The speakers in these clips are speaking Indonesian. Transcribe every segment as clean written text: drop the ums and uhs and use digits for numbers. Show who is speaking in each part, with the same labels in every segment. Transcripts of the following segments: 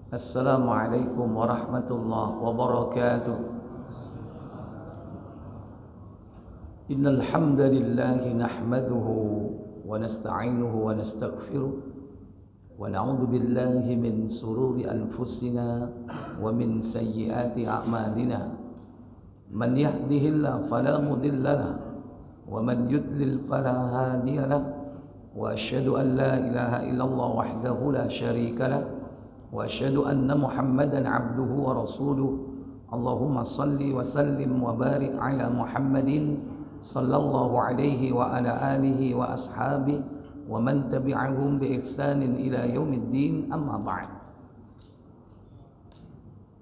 Speaker 1: Assalamualaikum warahmatullahi wabarakatuh. Innal hamdalillah nahmaduhu wa nasta'inuhu wa nastaghfiruh wa na'udzu billahi min sururi anfusina wa min sayyiati a'malina. Man yahdihillahu fala mudilla lahu wa man yudlil fala hadiya lahu. Wa asyhadu an la ilaha illallah wahdahu la syarika lahu wa asyhadu anna Muhammadan abduhu wa rasuluh. Allahumma salli wa sallim wa barik ala Muhammadin sallallahu alaihi wa ala alihi wa ashabihi wa man tabi'ahum bi ihsanin ila yaumiddin, amma ba'd.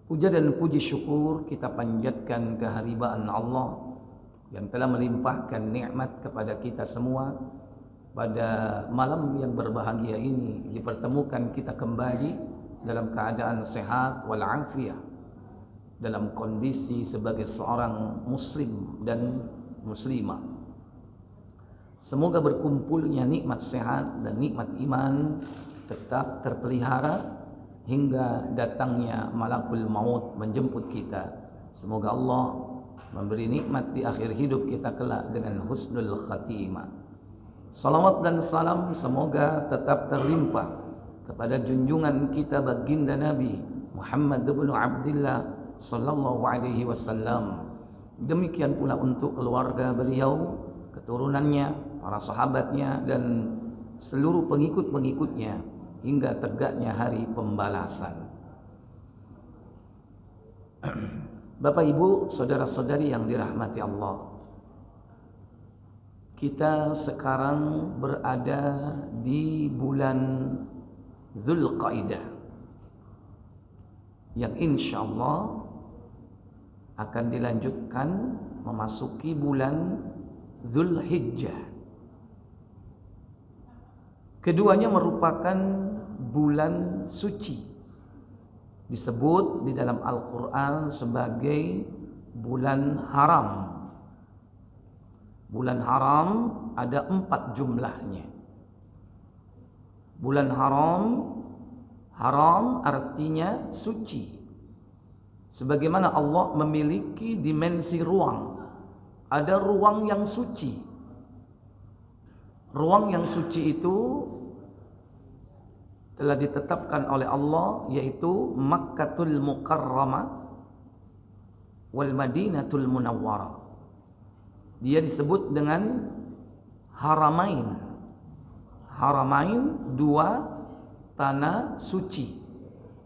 Speaker 1: Puja dan puji syukur kita panjatkan kehadiran Allah yang telah melimpahkan nikmat kepada kita semua. Pada malam yang berbahagia ini dipertemukan kita kembali dalam keadaan sehat walafiat, dalam kondisi sebagai seorang muslim dan muslimah. Semoga berkumpulnya nikmat sehat dan nikmat iman tetap terpelihara hingga datangnya malakul maut menjemput kita. Semoga Allah memberi nikmat di akhir hidup kita kelak dengan husnul khatimah. Salawat dan salam semoga tetap terlimpah kepada junjungan kita baginda Nabi Muhammad bin Abdullah sallallahu alaihi wasallam. Demikian pula untuk keluarga beliau, keturunannya, para sahabatnya dan seluruh pengikut-pengikutnya hingga tegaknya hari pembalasan. Bapak Ibu, saudara-saudari yang dirahmati Allah, kita sekarang berada di bulan Dzulqa'dah yang insyaallah akan dilanjutkan memasuki bulan Dzulhijjah. Keduanya merupakan bulan suci. Disebut di dalam Al-Quran sebagai bulan haram. Bulan haram ada 4 jumlahnya. Bulan haram artinya suci. Sebagaimana Allah memiliki dimensi ruang. Ada ruang yang suci. Ruang yang suci itu telah ditetapkan oleh Allah, yaitu Makkatul Mukarramah wal Madinatul Munawwarah. Dia disebut dengan Haramain. Haramain, 2 tanah suci.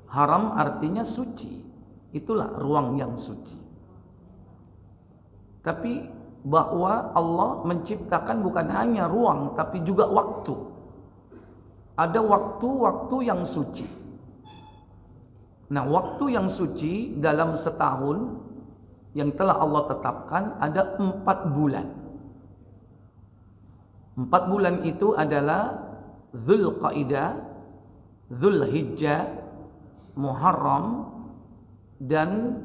Speaker 1: Haram artinya suci. Itulah ruang yang suci. Tapi bahwa Allah menciptakan bukan hanya ruang tapi juga waktu. Ada waktu-waktu yang suci. Nah, waktu yang suci dalam setahun yang telah Allah tetapkan ada 4 bulan. 4 bulan itu adalah Dzulqa'dah, Dzulhijjah, Muharram dan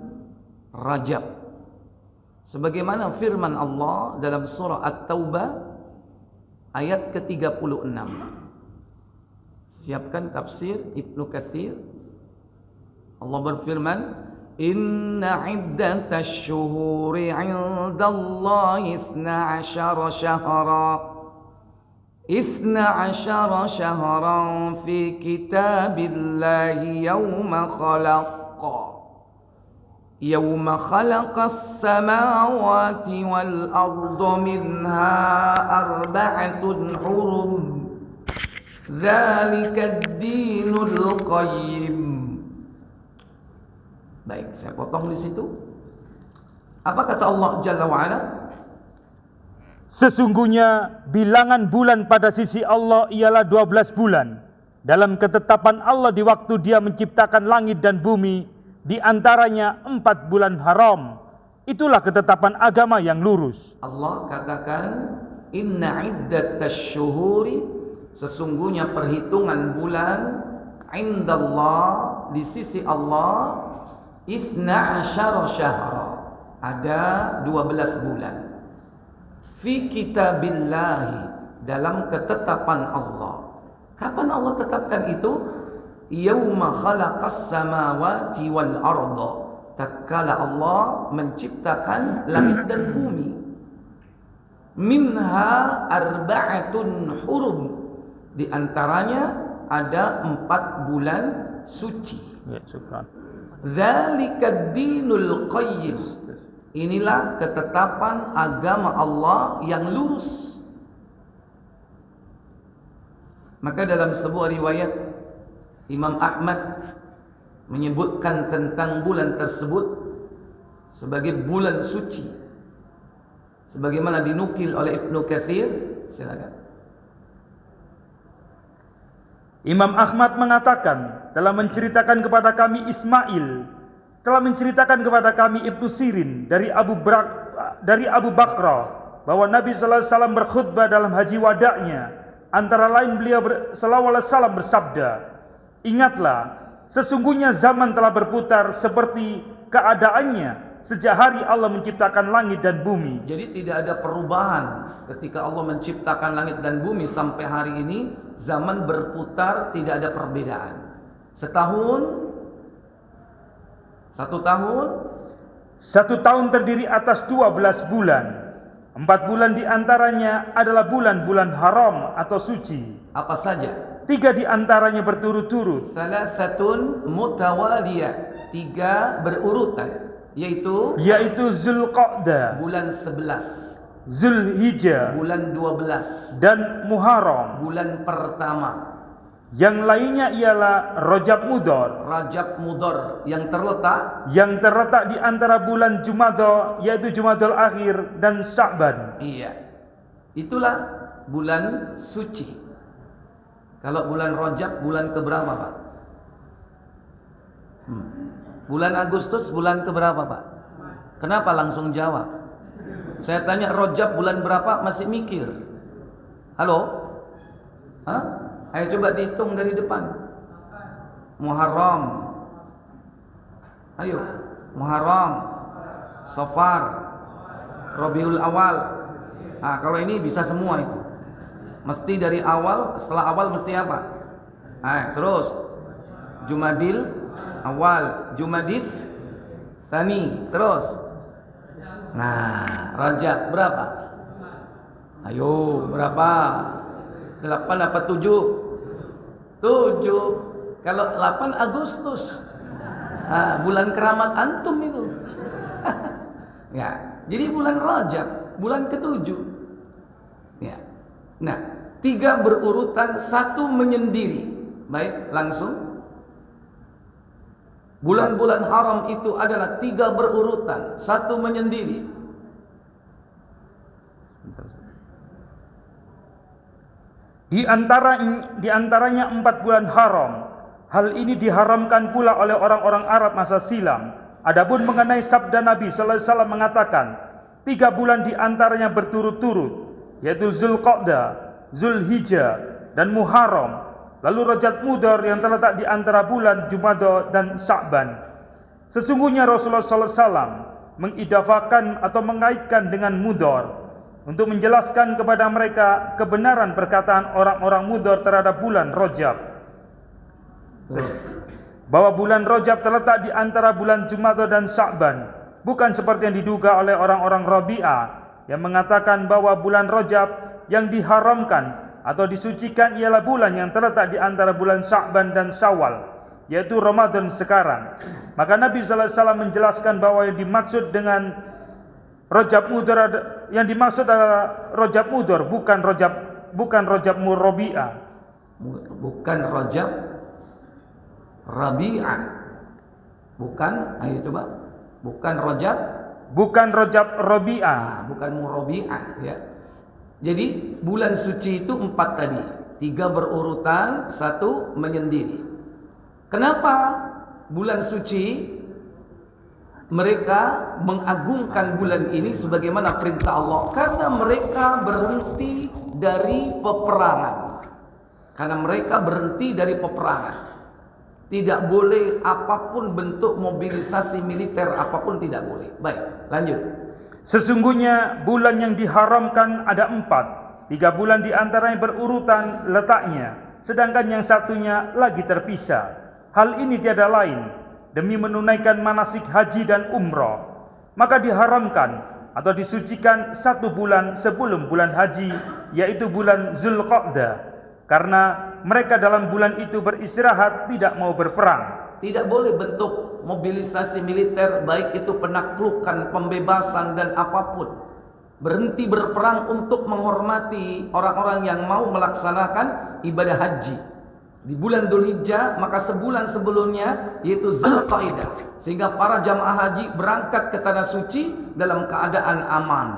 Speaker 1: Rajab. Sebagaimana firman Allah dalam surah At-Taubah ayat ke-36. Siapkan tafsir Ibnu Katsir. Allah berfirman, Inna iddatash syuhuri 'indallahi 12 syahran fi kitabillahi yawma khalaqas samawati wal arda minha arba'atun hurum dzalikad dinul qayyim. Baik, saya potong di situ. Apa kata Allah Jalla wa'ala?
Speaker 2: Sesungguhnya bilangan bulan pada sisi Allah ialah 12 bulan. Dalam ketetapan Allah di waktu Dia menciptakan langit dan bumi, di antaranya 4 bulan haram. Itulah ketetapan agama yang lurus.
Speaker 1: Allah katakan, Inna iddatash syuhuri, sesungguhnya perhitungan bulan, indallah, di sisi Allah, 12 syahra, ada 12 bulan. Fi kitabillahi, dalam ketetapan Allah. Kapan Allah tetapkan itu? yauma khalaqas samawati wal arda, tatkala Allah menciptakan langit dan bumi. Minha arba'atun hurum, di antaranya ada 4 bulan suci.
Speaker 2: Ya, syukran.
Speaker 1: Dzalika dinul qayyim, inilah ketetapan agama Allah yang lurus. Maka dalam sebuah riwayat Imam Ahmad menyebutkan tentang bulan tersebut sebagai bulan suci, sebagaimana dinukil oleh Ibnu Katsir. Silakan.
Speaker 2: Imam Ahmad mengatakan, telah menceritakan kepada kami Ismail, telah menceritakan kepada kami Ibnu Sirin dari Abu Bakra bahwa Nabi sallallahu alaihi wasallam berkhutbah dalam haji wada'nya. Antara lain beliau sallallahu alaihi wasallam bersabda, "Ingatlah, sesungguhnya zaman telah berputar seperti keadaannya sejak hari Allah menciptakan langit dan bumi."
Speaker 1: Jadi tidak ada perubahan ketika Allah menciptakan langit dan bumi sampai hari ini. Zaman berputar, tidak ada perbedaan. Setahun, 1 tahun,
Speaker 2: 1 tahun terdiri atas 12 bulan. 4 bulan diantaranya adalah bulan-bulan haram atau suci.
Speaker 1: apa saja?
Speaker 2: 3 diantaranya berturut-turut.
Speaker 1: Salasatun mutawaliyah, 3 berurutan, yaitu
Speaker 2: Zulqa'dah,
Speaker 1: bulan 11,
Speaker 2: Zulhijjah,
Speaker 1: bulan 12,
Speaker 2: dan Muharram.
Speaker 1: bulan pertama.
Speaker 2: Yang lainnya ialah Rajab Mudhar,
Speaker 1: Rajab Mudhar yang terletak
Speaker 2: di antara bulan Jumadha, yaitu Jumadal Akhir dan Sya'ban.
Speaker 1: Iya, itulah bulan suci. Kalau bulan Rajab bulan keberapa, Pak? Bulan Agustus bulan keberapa, Pak? Kenapa langsung jawab? Saya tanya Rajab bulan berapa masih mikir. Halo? Hah? Ayo coba dihitung dari depan. Muharram. Ayo. Muharram, Safar, Rabiul Awal. Ah, kalau ini bisa semua itu. Mesti dari awal, setelah awal mesti apa? Terus Jumadil Awal, Jumadis Tsani, terus. Nah, Rajab berapa? Ayo, berapa? 8 apa 7? 7. Kalau 8 Agustus. Bulan keramat antum itu. Ya, jadi bulan Rajab, bulan ke-7. Ya. Nah, 3 berurutan, 1 menyendiri. Baik, langsung. Bulan-bulan haram itu adalah 3 berurutan, 1 menyendiri.
Speaker 2: Di antaranya 4 bulan haram. Hal ini diharamkan pula oleh orang-orang Arab masa silam. Adapun mengenai sabda Nabi sallallahu alaihi wasallam mengatakan, 3 bulan di antaranya berturut-turut, yaitu Zulqa'dah, Zulhijjah, dan Muharram. Lalu Rajab Mudhar yang terletak di antara bulan Jumadha dan Sya'ban. Sesungguhnya Rasulullah sallallahu alaihi wasallam mengidafakan atau mengaitkan dengan Mudhar untuk menjelaskan kepada mereka kebenaran perkataan orang-orang Mudhar terhadap bulan Rajab. Bahwa bulan Rajab terletak di antara bulan Jumadha dan Sya'ban, bukan seperti yang diduga oleh orang-orang Rabi'ah yang mengatakan bahwa bulan Rajab yang diharamkan atau disucikan ialah bulan yang terletak di antara bulan Sya'ban dan Syawal, yaitu Ramadan sekarang. Maka Nabi sallallahu alaihi wasallam menjelaskan bahwa yang dimaksud dengan Rajab Mudhar, yang dimaksud adalah Rajab Mudhar, bukan Rajab Rabi'ah.
Speaker 1: Bukan Rajab Rabi'ah. Bukan, ayo coba. Bukan Rajab Rabi'ah. Bukan Murabi'ah, ya. Jadi bulan suci itu 4 tadi, 3 berurutan, 1 menyendiri. Kenapa bulan suci mereka mengagungkan bulan ini sebagaimana perintah Allah? Karena mereka berhenti dari peperangan. Tidak boleh apapun bentuk mobilisasi militer apapun, tidak boleh. Baik, lanjut.
Speaker 2: Sesungguhnya bulan yang diharamkan ada 4. 3 bulan diantaranya berurutan letaknya. sedangkan yang satunya lagi terpisah. Hal ini tiada lain demi menunaikan manasik haji dan umrah. Maka diharamkan atau disucikan 1 bulan sebelum bulan haji, yaitu bulan Zulqa'dah, karena mereka dalam bulan itu beristirahat, tidak mau berperang.
Speaker 1: Tidak boleh bentuk mobilisasi militer, baik itu penaklukan, pembebasan dan apapun. Berhenti berperang untuk menghormati orang-orang yang mau melaksanakan ibadah haji di bulan Dzulhijjah, maka sebulan sebelumnya yaitu Zulqa'dah, sehingga para jamaah haji berangkat ke tanah suci dalam keadaan aman.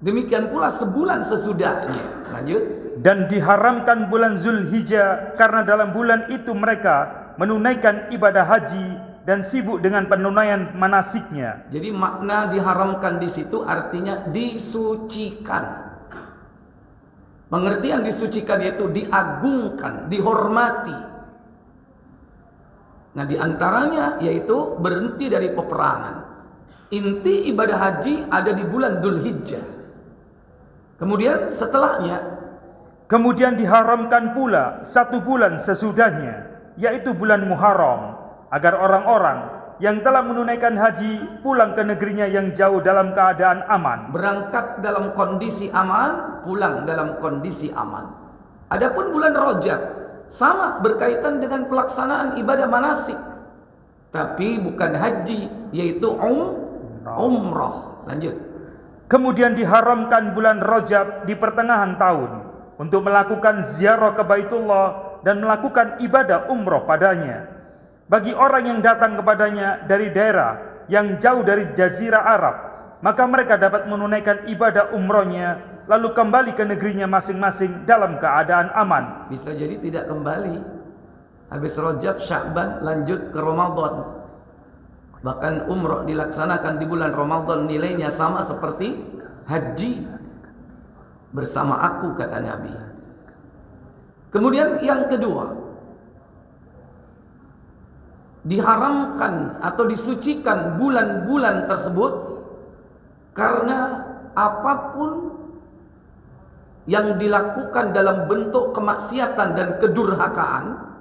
Speaker 1: Demikian pula sebulan sesudahnya. Lanjut.
Speaker 2: Dan diharamkan bulan Zulhijjah karena dalam bulan itu mereka menunaikan ibadah haji dan sibuk dengan penunaian manasiknya.
Speaker 1: Jadi makna diharamkan di situ artinya disucikan. Pengertian disucikan yaitu diagungkan, dihormati. Nah, di antaranya yaitu berhenti dari peperangan. Inti ibadah haji ada di bulan Dzulhijjah. Kemudian setelahnya,
Speaker 2: kemudian diharamkan pula 1 bulan sesudahnya, yaitu bulan Muharram, agar orang-orang yang telah menunaikan haji pulang ke negerinya yang jauh dalam keadaan aman.
Speaker 1: Berangkat dalam kondisi aman, pulang dalam kondisi aman. Adapun bulan Rajab sama, berkaitan dengan pelaksanaan ibadah manasik, tapi bukan haji, yaitu umrah. Lanjut.
Speaker 2: Kemudian diharamkan bulan Rajab di pertengahan tahun untuk melakukan ziarah ke Baitullah dan melakukan ibadah umrah padanya. Bagi orang yang datang kepadanya dari daerah yang jauh dari Jazirah Arab, maka mereka dapat menunaikan ibadah umrohnya lalu kembali ke negerinya masing-masing dalam keadaan aman.
Speaker 1: Bisa jadi tidak kembali. Habis Rajab, Sya'ban, lanjut ke Ramadan. Bahkan umroh dilaksanakan di bulan Ramadan nilainya sama seperti haji bersama aku, kata Nabi. Kemudian yang kedua, diharamkan atau disucikan bulan-bulan tersebut karena apapun yang dilakukan dalam bentuk kemaksiatan dan kedurhakaan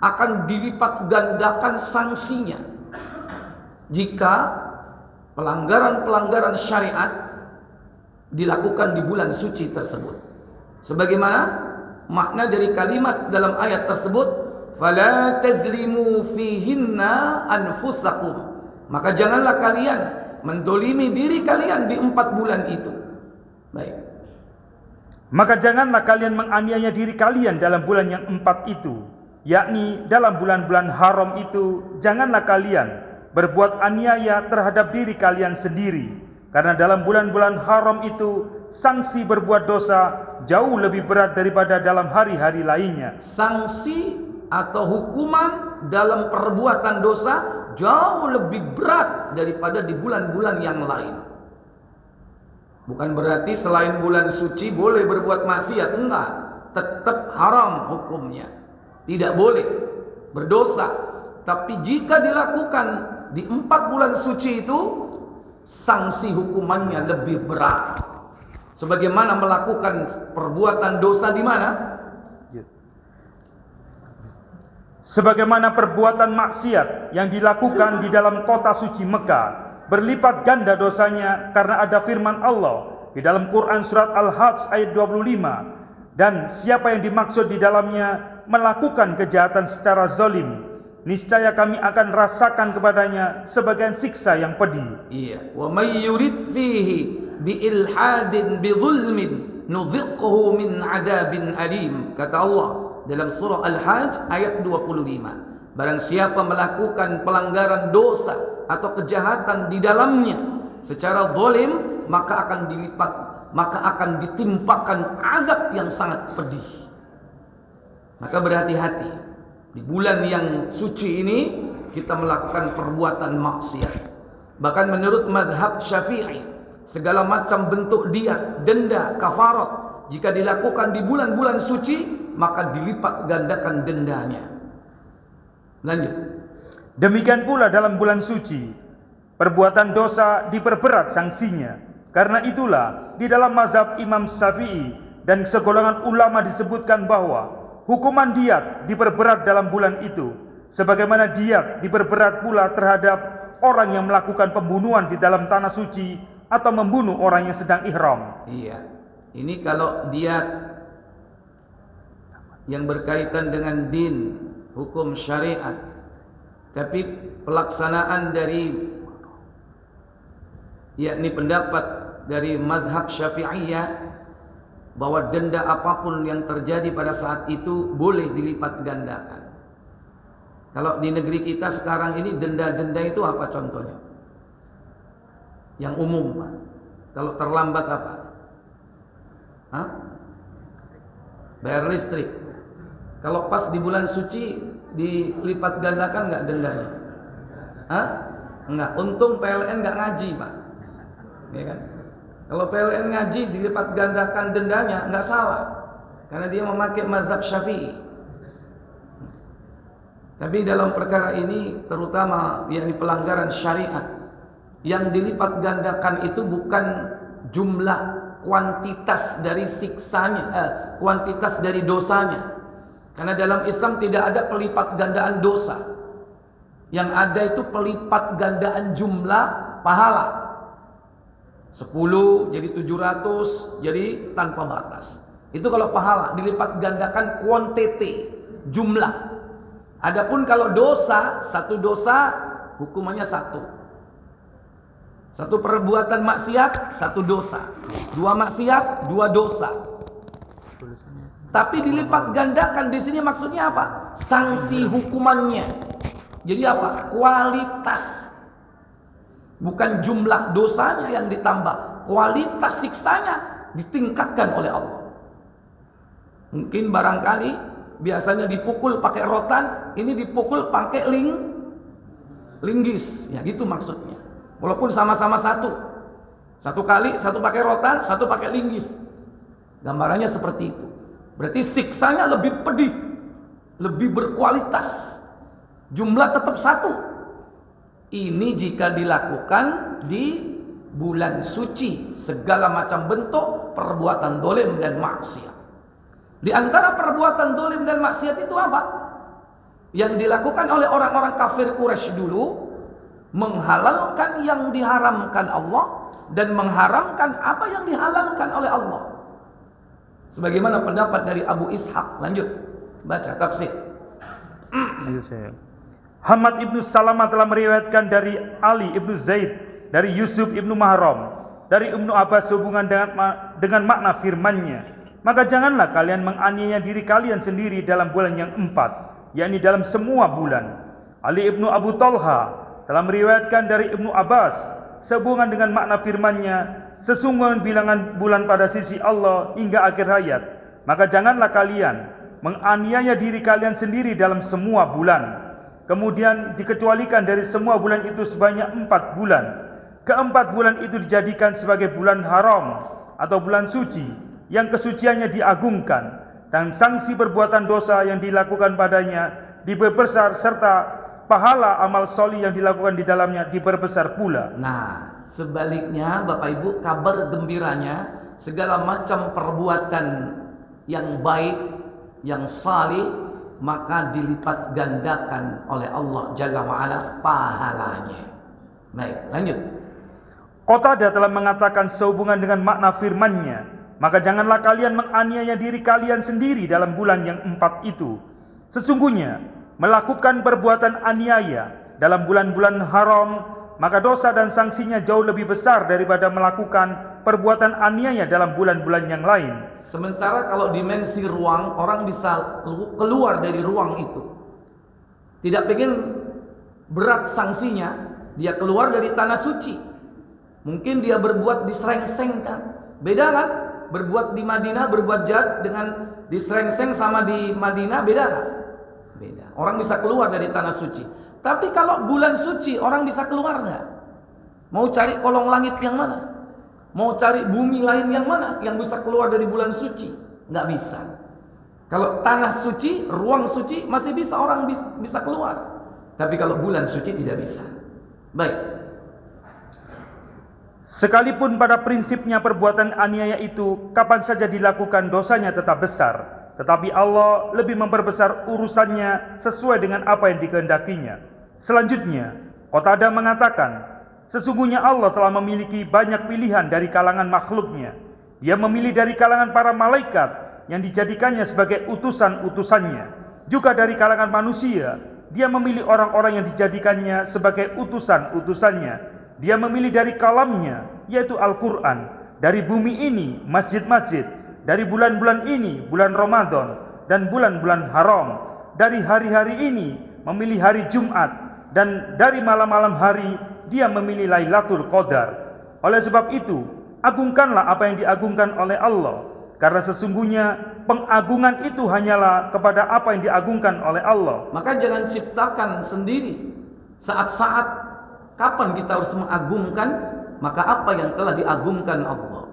Speaker 1: akan dilipat gandakan sanksinya jika pelanggaran-pelanggaran syariat dilakukan di bulan suci tersebut. Sebagaimana makna dari kalimat dalam ayat tersebut, fala tadzlimu fihinna anfusakum, maka janganlah kalian mendolimi diri kalian di 4 bulan itu. Baik.
Speaker 2: Maka janganlah kalian menganiaya diri kalian dalam bulan yang 4 itu, yakni dalam bulan-bulan haram itu. Janganlah kalian berbuat aniaya terhadap diri kalian sendiri, karena dalam bulan-bulan haram itu sanksi berbuat dosa jauh lebih berat daripada dalam hari-hari lainnya.
Speaker 1: Sanksi atau hukuman dalam perbuatan dosa jauh lebih berat daripada di bulan-bulan yang lain. Bukan berarti selain bulan suci boleh berbuat maksiat, enggak. Tetap haram hukumnya. Tidak boleh berdosa. Tapi jika dilakukan di 4 bulan suci itu, sanksi hukumannya lebih berat. Sebagaimana melakukan perbuatan dosa di mana?
Speaker 2: Sebagaimana perbuatan maksiat yang dilakukan di dalam kota suci Mekah berlipat ganda dosanya, karena ada firman Allah di dalam Quran surat Al-Hajj ayat 25, dan siapa yang dimaksud di dalamnya melakukan kejahatan secara zalim, niscaya kami akan rasakan kepadanya sebagian siksa yang pedih.
Speaker 1: Iya, wa may yurid fihi bi ilhadin bi zulmin nudhiqhu min adzabin alim, kata Allah dalam surah Al-Hajj ayat 25. Barang siapa melakukan pelanggaran dosa atau kejahatan di dalamnya secara zalim, maka akan ditimpakan azab yang sangat pedih. Maka berhati-hati di bulan yang suci ini kita melakukan perbuatan maksiat. Bahkan menurut mazhab Syafi'i, segala macam bentuk diat, denda, kafarat jika dilakukan di bulan-bulan suci, maka dilipat gandakan dendanya. Lanjut.
Speaker 2: Demikian pula dalam bulan suci, perbuatan dosa diperberat sanksinya. Karena itulah di dalam mazhab Imam Syafi'i dan segolongan ulama disebutkan bahwa hukuman diat diperberat dalam bulan itu, sebagaimana diat diperberat pula terhadap orang yang melakukan pembunuhan di dalam tanah suci atau membunuh orang yang sedang ihram.
Speaker 1: Iya. Ini kalau diat yang berkaitan dengan din, hukum syariat. Tapi pelaksanaan dari yakni pendapat dari mazhab Syafi'iyah bahwa denda apapun yang terjadi pada saat itu boleh dilipat gandakan. Kalau di negeri kita sekarang ini denda-denda itu apa contohnya? Yang umum, Pak. Kalau terlambat apa? Hah? Bayar listrik. Kalau pas di bulan suci dilipat gandakan nggak dendanya? Hah? Enggak. Untung PLN nggak ngaji, Pak. Ya kan? Kalau PLN ngaji dilipat gandakan dendanya nggak salah, karena dia memakai mazhab Syafi'i. Tapi dalam perkara ini terutama yakni pelanggaran syariat, yang dilipat gandakan itu bukan jumlah kuantitas dari siksanya, kuantitas dari dosanya. Karena dalam Islam tidak ada pelipat gandaan dosa. Yang ada itu pelipat gandaan jumlah pahala. 10 jadi 700 jadi tanpa batas. Itu kalau pahala dilipat gandakan kuantiti, jumlah. Adapun kalau dosa, satu dosa hukumannya satu. Satu perbuatan maksiat, satu dosa. Dua maksiat, dua dosa. Tapi dilipat gandakan di sini maksudnya apa? Sanksi hukumannya. Jadi apa? Kualitas. Bukan jumlah dosanya yang ditambah, kualitas siksanya ditingkatkan oleh Allah. Mungkin barangkali biasanya dipukul pakai rotan, ini dipukul pakai linggis. Ya gitu maksudnya. Walaupun sama-sama satu. Satu kali, satu pakai rotan, satu pakai linggis. Gambarannya seperti itu. Berarti siksanya lebih pedih, lebih berkualitas. Jumlah tetap satu. Ini jika dilakukan di bulan suci, segala macam bentuk perbuatan dolim dan maksiat. Di antara perbuatan dolim dan maksiat itu apa? Yang dilakukan oleh orang-orang kafir Quraisy dulu, menghalalkan yang diharamkan Allah dan mengharamkan apa yang dihalalkan oleh Allah. Sebagaimana pendapat dari Abu Ishaq. Lanjut baca tafsir.
Speaker 2: Ayo saya. Hamad ibnu Salamah telah meriwayatkan dari Ali ibnu Zaid, dari Yusuf ibnu Mahram, dari Ibnu Abbas sehubungan dengan makna firman-Nya. Maka janganlah kalian menganiaya diri kalian sendiri dalam bulan yang 4, yakni dalam semua bulan. Ali ibnu Abu Talha telah meriwayatkan dari Ibnu Abbas sehubungan dengan makna firman-Nya, sesungguhnya bilangan bulan pada sisi Allah hingga akhir hayat. Maka janganlah kalian menganiaya diri kalian sendiri dalam semua bulan. Kemudian dikecualikan dari semua bulan itu sebanyak 4 bulan. Keempat bulan itu dijadikan sebagai bulan haram atau bulan suci yang kesuciannya diagungkan, dan sanksi perbuatan dosa yang dilakukan padanya diperbesar, serta pahala amal solih yang dilakukan di dalamnya diperbesar pula.
Speaker 1: Nah, sebaliknya Bapak Ibu, kabar gembiranya segala macam perbuatan yang baik, yang salih, maka dilipat gandakan oleh Allah Jalla wa'ala pahalanya. Baik, lanjut.
Speaker 2: Qatadah telah mengatakan sehubungan dengan makna firman-Nya, maka janganlah kalian menganiaya diri kalian sendiri dalam bulan yang 4 itu. Sesungguhnya melakukan perbuatan aniaya dalam bulan-bulan haram, maka dosa dan sanksinya jauh lebih besar daripada melakukan perbuatan aniaya dalam bulan-bulan yang lain.
Speaker 1: Sementara kalau dimensi ruang, orang bisa keluar dari ruang itu. Tidak pengen berat sanksinya, dia keluar dari tanah suci. Mungkin dia berbuat diserengseng kan. Beda kan? Berbuat di Madinah, berbuat jahat dengan diserengseng sama di Madinah, beda kan? Beda. Orang bisa keluar dari tanah suci. Tapi kalau bulan suci, orang bisa keluar nggak? Mau cari kolong langit yang mana? Mau cari bumi lain yang mana yang bisa keluar dari bulan suci? Nggak bisa. Kalau tanah suci, ruang suci masih bisa orang bisa keluar. Tapi kalau bulan suci tidak bisa. Baik.
Speaker 2: Sekalipun pada prinsipnya perbuatan aniaya itu kapan saja dilakukan dosanya tetap besar. tetapi Allah lebih memperbesar urusannya sesuai dengan apa yang dikehendakinya. Selanjutnya, Qatadah mengatakan, sesungguhnya Allah telah memiliki banyak pilihan dari kalangan makhluknya. Dia memilih dari kalangan para malaikat yang dijadikannya sebagai utusan-utusannya. Juga dari kalangan manusia, dia memilih orang-orang yang dijadikannya sebagai utusan-utusannya. Dia memilih dari kalamnya, yaitu Al-Quran. Dari bumi ini, masjid-masjid. Dari bulan-bulan ini, bulan Ramadan dan bulan-bulan haram. Dari hari-hari ini, memilih hari Jumat. Dan dari malam-malam hari, dia memilih Lailatul Qadar. Oleh sebab itu, agungkanlah apa yang diagungkan oleh Allah, karena sesungguhnya pengagungan itu hanyalah kepada apa yang diagungkan oleh Allah.
Speaker 1: Maka jangan ciptakan sendiri saat-saat kapan kita harus mengagungkan maka apa yang telah diagungkan Allah.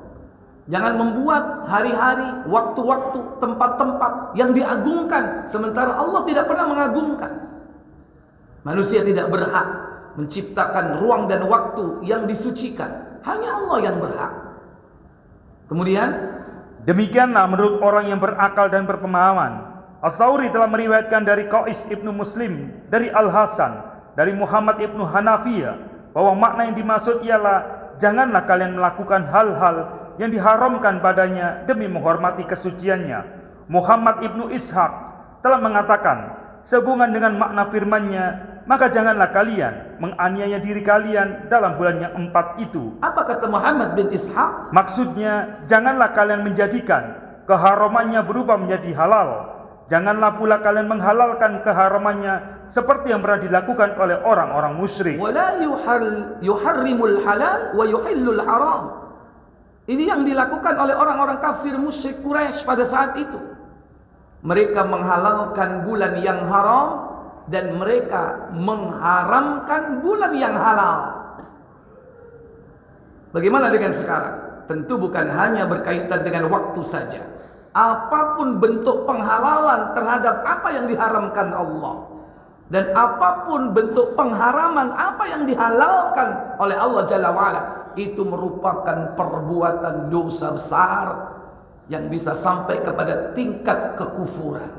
Speaker 1: Jangan membuat hari-hari, waktu-waktu, tempat-tempat yang diagungkan sementara Allah tidak pernah mengagungkan. Manusia tidak berhak menciptakan ruang dan waktu yang disucikan. Hanya Allah yang berhak. Kemudian,
Speaker 2: demikianlah menurut orang yang berakal dan berpemahaman. As-Sauri telah meriwayatkan dari Qais ibnu Muslim, dari Al-Hasan, dari Muhammad ibnu Hanafiyah, bahwa makna yang dimaksud ialah, janganlah kalian melakukan hal-hal yang diharamkan padanya demi menghormati kesuciannya. Muhammad ibnu Ishaq telah mengatakan, sehubungan dengan makna firman-Nya, maka janganlah kalian menganiaya diri kalian dalam bulan yang 4 itu.
Speaker 1: Apa kata Muhammad bin Ishaq?
Speaker 2: Maksudnya, janganlah kalian menjadikan keharamannya berubah menjadi halal. Janganlah pula kalian menghalalkan keharamannya seperti yang pernah dilakukan oleh orang-orang musyrik.
Speaker 1: Wala yuharrimul halal wa yuhillul haram. Ini yang dilakukan oleh orang-orang kafir musyrik Quraisy pada saat itu. Mereka menghalalkan bulan yang haram dan mereka mengharamkan bulan yang halal. Bagaimana dengan sekarang? Tentu bukan hanya berkaitan dengan waktu saja. Apapun bentuk penghalalan terhadap apa yang diharamkan Allah, dan apapun bentuk pengharaman apa yang dihalalkan oleh Allah Jalla wa'ala, itu merupakan perbuatan dosa besar yang bisa sampai kepada tingkat kekufuran.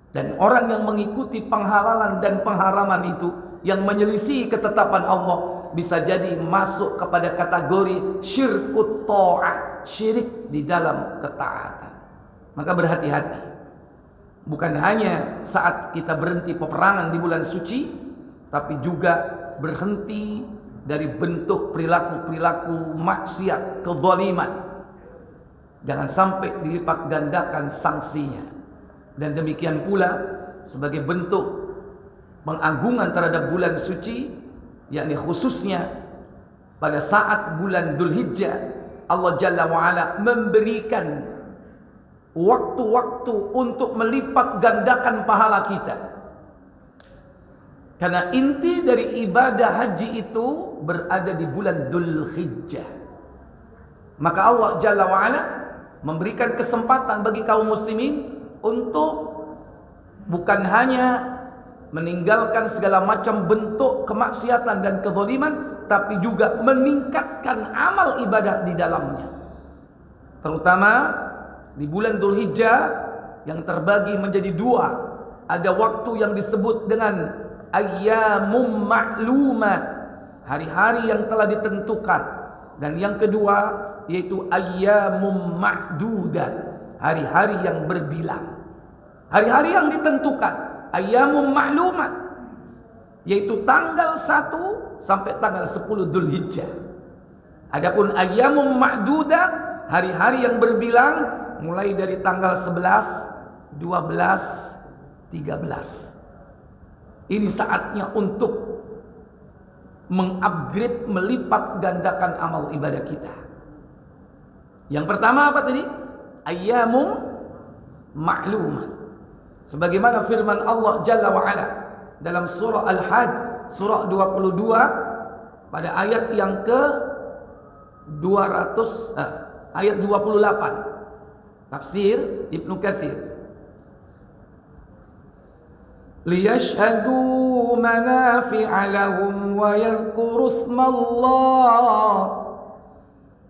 Speaker 1: Dan orang yang mengikuti penghalalan dan pengharaman itu, yang menyelisih ketetapan Allah, bisa jadi masuk kepada kategori syirkut ta'ah, syirik di dalam ketaatan. Maka berhati-hati. Bukan hanya saat kita berhenti peperangan di bulan suci, tapi juga berhenti dari bentuk perilaku-perilaku maksiat, kezaliman. Jangan sampai dilipat gandakan sanksinya. Dan demikian pula sebagai bentuk pengagungan terhadap bulan suci, yakni khususnya pada saat bulan Dzulhijjah, Allah Jalla wa'ala memberikan waktu-waktu untuk melipat gandakan pahala kita. Karena inti dari ibadah haji itu berada di bulan Dzulhijjah. Maka Allah Jalla wa'ala memberikan kesempatan bagi kaum muslimin untuk bukan hanya meninggalkan segala macam bentuk kemaksiatan dan kezaliman, tapi juga meningkatkan amal ibadah di dalamnya. Terutama di bulan Dzulhijjah yang terbagi menjadi dua. Ada waktu yang disebut dengan ayyamum ma'lumat, hari-hari yang telah ditentukan. Dan yang kedua yaitu ayyamum ma'dudat, hari-hari yang berbilang. Hari-hari yang ditentukan, ayyamum ma'lumat, yaitu tanggal 1 sampai tanggal 10 Dzulhijjah. Adapun ayyamum ma'dudat, hari-hari yang berbilang mulai dari tanggal 11, 12, 13. Ini saatnya untuk mengupgrade, melipat gandakan amal ibadah kita. Yang pertama apa tadi? Ayyamum ma'lumat. Sebagaimana firman Allah Jalla wa'ala dalam surah Al-Hajj, surah 22, pada ayat yang ke 200, ayat 28. Tafsir Ibnu Katsir. Liyashhadu manafi'a lahum wa yadhkuru ismallah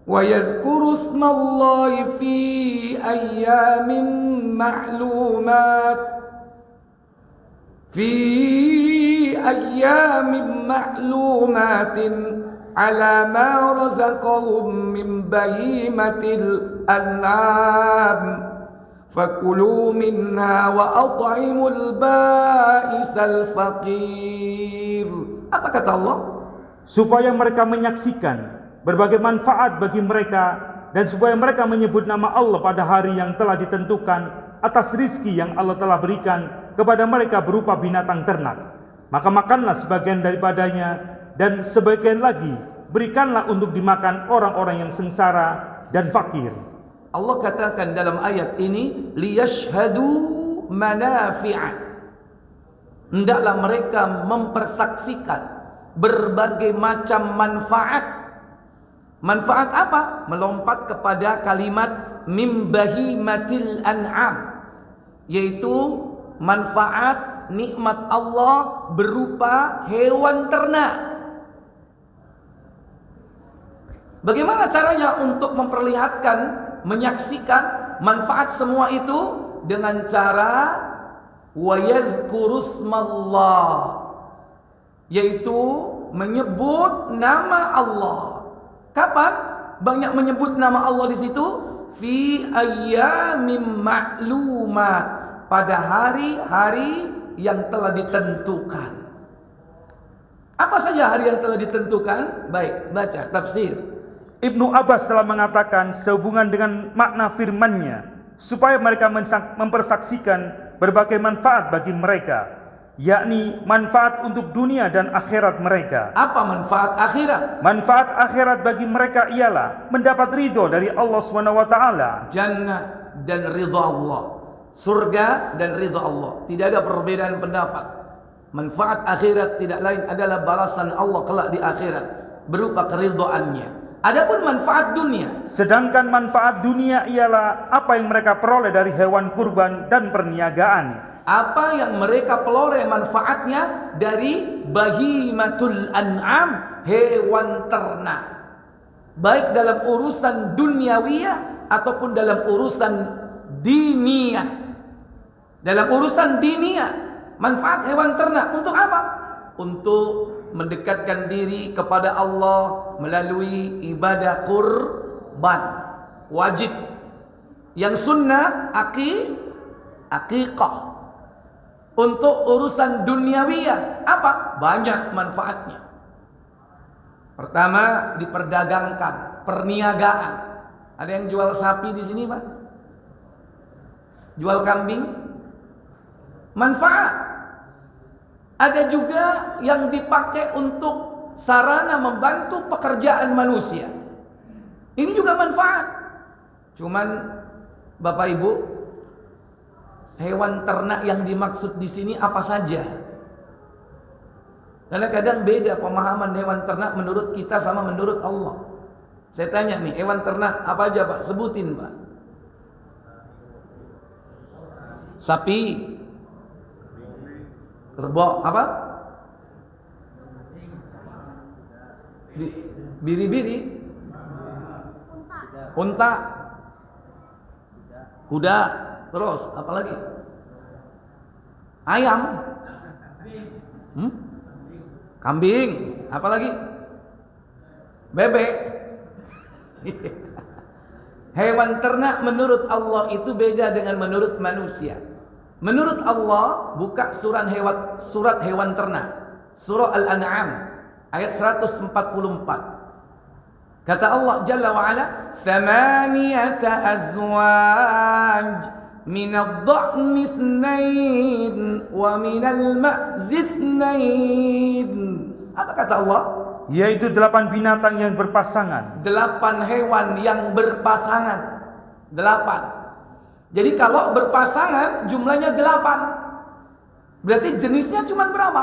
Speaker 1: وَيَذْكُرُ اسْمَ اللَّهِ فِي أَيَّامٍ مَّعْلُومَاتٍ على ما رزقهم من بهيمة الأنعام فكلوا منها وأطعموا البائس الفقير. Apa kata Allah?
Speaker 2: Supaya mereka menyaksikan berbagai manfaat bagi mereka dan supaya mereka menyebut nama Allah pada hari yang telah ditentukan atas rizki yang Allah telah berikan kepada mereka berupa binatang ternak. Maka makanlah sebagian daripadanya dan sebagian lagi berikanlah untuk dimakan orang-orang yang sengsara dan fakir.
Speaker 1: Allah katakan dalam ayat ini, liyashhadu manafi'a. Hendaklah mereka mempersaksikan berbagai macam manfaat. Manfaat apa? Melompat kepada kalimat mim bahimatil an'am, yaitu manfaat nikmat Allah berupa hewan ternak. Bagaimana caranya untuk memperlihatkan, menyaksikan manfaat semua itu? Dengan cara wa yadhkurusmallah, yaitu menyebut nama Allah. Kapan banyak menyebut nama Allah di situ? Fi ayyamin ma'lumat, pada hari-hari yang telah ditentukan. Apa saja hari yang telah ditentukan? Baik, baca tafsir.
Speaker 2: Ibnu Abbas telah mengatakan sehubungan dengan makna firman-Nya, supaya mereka mempersaksikan berbagai manfaat bagi mereka, yakni manfaat untuk dunia dan akhirat mereka.
Speaker 1: Apa manfaat akhirat?
Speaker 2: Manfaat akhirat bagi mereka ialah mendapat ridho dari Allah SWT.
Speaker 1: Jannah dan ridha Allah, surga dan ridha Allah. Tidak ada perbedaan pendapat. Manfaat akhirat tidak lain adalah balasan Allah kelak di akhirat berupa keridhaannya. Adapun manfaat dunia,
Speaker 2: sedangkan manfaat dunia ialah apa yang mereka peroleh dari hewan kurban dan perniagaan.
Speaker 1: Apa yang mereka peroleh manfaatnya dari bahimatul an'am, hewan ternak, baik dalam urusan duniawiyah ataupun dalam urusan diniyah. Dalam urusan diniyah, manfaat hewan ternak untuk apa? Untuk mendekatkan diri kepada Allah melalui ibadah kurban wajib. Yang sunnah aqiqah. Untuk urusan duniawiyah apa? Banyak manfaatnya. Pertama, diperdagangkan, perniagaan. Ada yang jual sapi di sini, Pak? Jual kambing? Manfaat. Ada juga yang dipakai untuk sarana membantu pekerjaan manusia. Ini juga manfaat. Cuman Bapak Ibu, hewan ternak yang dimaksud di sini apa saja? Karena kadang beda pemahaman hewan ternak menurut kita sama menurut Allah. Saya tanya nih, hewan ternak apa aja Pak? Sebutin Pak. Sapi, kerbau, apa? Biri-biri, unta, kuda, terus apa lagi? Ayam, kambing, apa lagi? Bebek. Hewan ternak menurut Allah itu beda dengan menurut manusia. Menurut Allah, buka surat hewan ternak, surah Al-An'am ayat 144. Kata Allah Jalla wa Ala, "Thamaniyata azwaj min ad-dha'n ithnain wa min al-ma'z ithnain." Apa kata Allah?
Speaker 2: Yaitu 8 binatang yang berpasangan.
Speaker 1: 8 hewan yang berpasangan. 8. Jadi kalau berpasangan jumlahnya 8. Berarti jenisnya cuma berapa?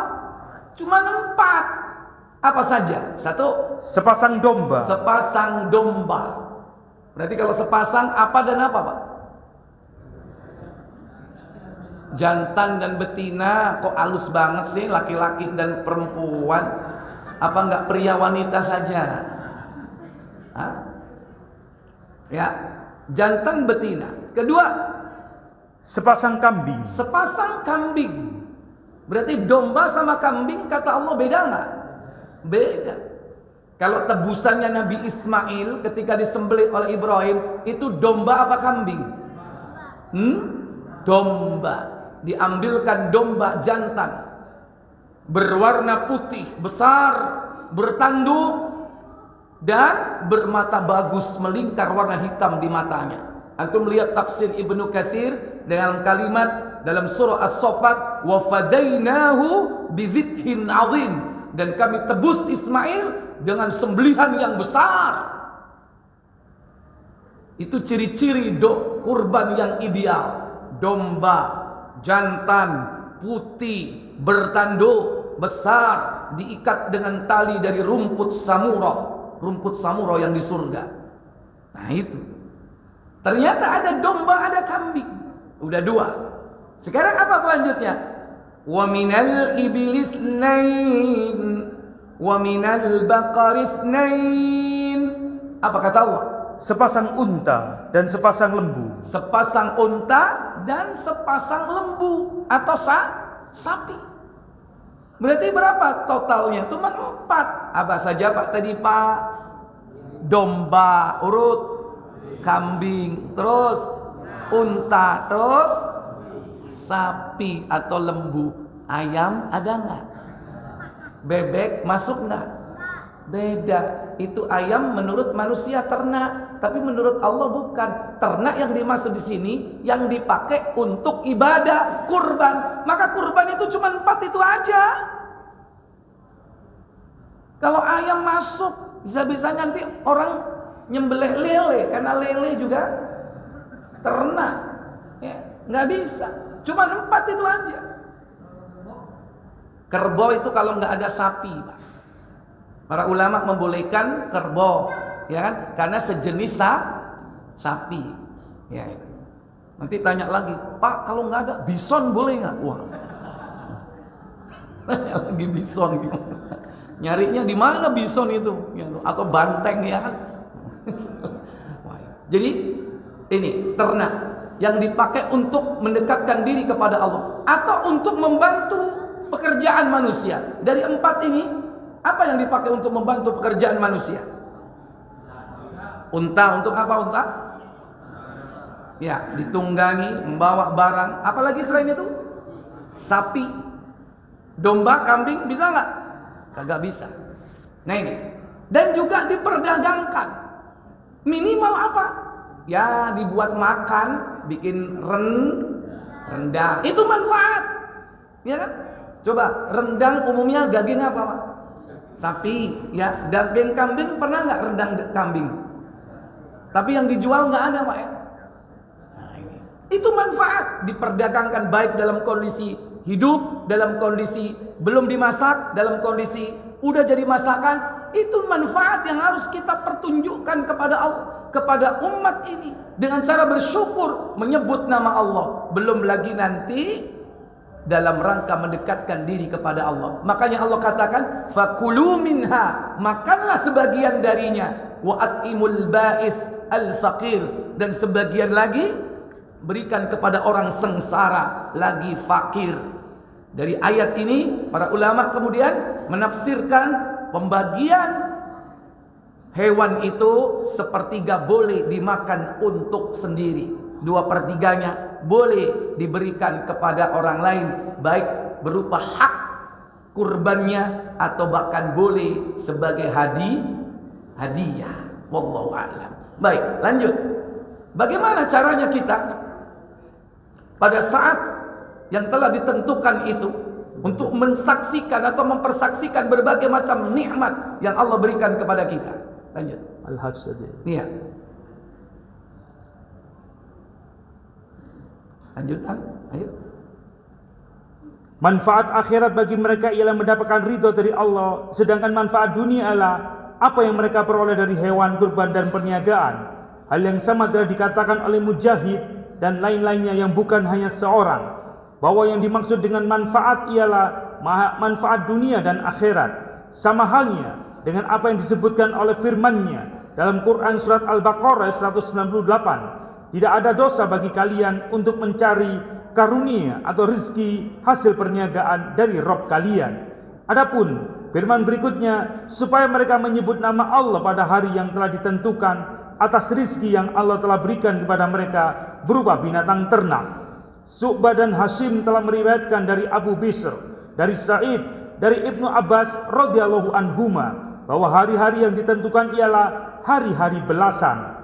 Speaker 1: Cuma 4. Apa saja? 1.
Speaker 2: Sepasang domba.
Speaker 1: Sepasang domba. Berarti kalau sepasang apa dan apa Pak? Jantan dan betina. Kok halus banget sih, laki-laki dan perempuan? Apa enggak pria wanita saja? Hah? Ya, jantan betina. Kedua,
Speaker 2: sepasang kambing.
Speaker 1: sepasang kambing. Berarti domba sama kambing kata Allah beda nggak? Beda. Kalau tebusannya Nabi Ismail ketika disembelih oleh Ibrahim, itu domba apa kambing? Domba. Diambilkan domba jantan, berwarna putih, besar, bertanduk, dan bermata bagus, melingkar warna hitam di matanya. Antum lihat tafsir Ibnu Katsir dengan kalimat dalam surah As-Saffat, wa fadainahu bidzibhin azim, dan kami tebus Ismail dengan sembelihan yang besar. Itu ciri-ciri kurban yang ideal. Domba jantan putih bertanduk besar, diikat dengan tali dari rumput samura yang di surga. Nah itu. Ternyata ada domba, ada kambing. Udah dua. Sekarang apa selanjutnya? Wa minal iblis nain wa minal baqaris nain. Apa kata Allah?
Speaker 2: Sepasang unta dan sepasang lembu.
Speaker 1: Sepasang unta dan sepasang lembu atau sapi. Berarti berapa totalnya? Cuma 4. Apa saja Pak tadi Pak? Domba, urut, kambing, terus unta, terus sapi atau lembu. Ayam ada nggak? Bebek masuk nggak? Beda. Itu ayam menurut manusia ternak, tapi menurut Allah bukan. Ternak yang dimaksud di sini yang dipakai untuk ibadah kurban. Maka kurban itu cuma 4 itu aja. Kalau ayam masuk, bisa-bisa nanti orang nyembelih lele, karena lele juga ternak. Ya, nggak bisa. Cuma 4 itu aja. Kerbau itu kalau nggak ada sapi, Pak. Para ulama membolehkan kerbau, ya kan? Karena sejenis sapi. Ya. Nanti tanya lagi, Pak, kalau nggak ada bison boleh nggak? Wah, lagi bison gimana? Nyarinya di mana bison itu? Ya, atau banteng ya kan? Jadi ini ternak yang dipakai untuk mendekatkan diri kepada Allah atau untuk membantu pekerjaan manusia. Dari 4 ini, apa yang dipakai untuk membantu pekerjaan manusia? Unta, untuk apa unta? Ya, ditunggangi, membawa barang. Apalagi selain itu? Sapi, domba, kambing, bisa nggak? Kagak bisa. Nah ini. Dan juga diperdagangkan. Minimal apa? Ya, dibuat makan, bikin rendang. Itu manfaat. Ya kan? Coba, rendang umumnya daging apa, Pak? Sapi, ya. Daging kambing pernah nggak rendang kambing? Tapi yang dijual nggak ada, Pak ya. Nah, ini. Itu manfaat, diperdagangkan baik dalam kondisi hidup, dalam kondisi belum dimasak, dalam kondisi udah jadi masakan. Itu manfaat yang harus kita pertunjukkan kepada Allah, kepada umat ini dengan cara bersyukur, menyebut nama Allah. Belum lagi nanti dalam rangka mendekatkan diri kepada Allah. Makanya Allah katakan, fakulu minha, makanlah sebagian darinya, wa atimul ba'is al-faqir, dan sebagian lagi berikan kepada orang sengsara lagi fakir. Dari ayat ini para ulama kemudian menafsirkan pembagian hewan itu sepertiga boleh dimakan untuk sendiri, 2/3-nya boleh diberikan kepada orang lain, baik berupa hak kurbannya atau bahkan boleh sebagai hadiah. Wallahu a'lam. Baik, lanjut. Bagaimana caranya kita pada saat yang telah ditentukan itu untuk mensaksikan atau mempersaksikan berbagai macam nikmat yang Allah berikan kepada kita? Lanjut.
Speaker 2: Al-Hajj saja.
Speaker 1: Iya. Lanjutkan, ayo.
Speaker 2: Manfaat akhirat bagi mereka ialah mendapatkan ridho dari Allah, sedangkan manfaat dunia adalah apa yang mereka peroleh dari hewan kurban dan perniagaan. Hal yang sama telah dikatakan oleh Mujahid dan lain-lainnya yang bukan hanya seorang, bahwa yang dimaksud dengan manfaat ialah manfaat dunia dan akhirat. Sama halnya dengan apa yang disebutkan oleh firman-Nya, dalam Quran surat Al-Baqarah 198, tidak ada dosa bagi kalian untuk mencari karunia atau rezeki hasil perniagaan dari Rabb kalian. Adapun firman berikutnya, supaya mereka menyebut nama Allah pada hari yang telah ditentukan atas rezeki yang Allah telah berikan kepada mereka berupa binatang ternak. Su'bah dan Hashim telah meriwayatkan dari Abu Bishr, dari Sa'id, dari Ibnu Abbas radhiyallahu anhuma, bahwa hari-hari yang ditentukan ialah hari-hari belasan.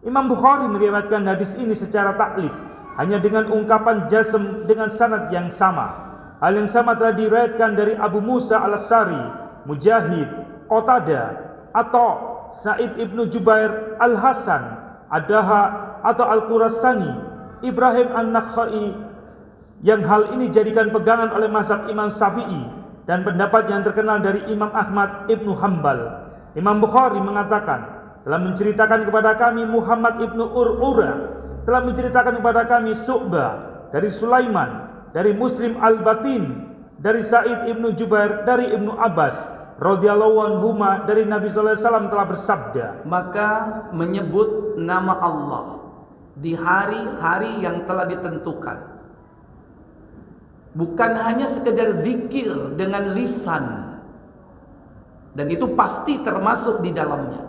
Speaker 2: Imam Bukhari meriwayatkan hadis ini secara taklid, hanya dengan ungkapan jazm dengan sanad yang sama. Hal yang sama telah diriwayatkan dari Abu Musa al-Asy'ari, Mujahid, Qatadah, atau Sa'id ibnu Jubair, Al-Hasan, Ad-Daha atau Al-Qurasani, Ibrahim an-Nakhai, yang hal ini jadikan pegangan oleh mazhab Imam Syafi'i dan pendapat yang terkenal dari Imam Ahmad ibnu Hanbal. Imam Bukhari mengatakan, telah menceritakan kepada kami Muhammad ibnu Ur'ura, telah menceritakan kepada kami Su'bah dari Sulaiman, dari Muslim al-Batin, dari Sa'id ibnu Jubair, dari Ibnu Abbas radhiyallahu anhuma, dari Nabi sallallahu alaihi wasallam telah bersabda,
Speaker 1: maka menyebut nama Allah di hari-hari yang telah ditentukan bukan hanya sekedar zikir dengan lisan, dan itu pasti termasuk di dalamnya,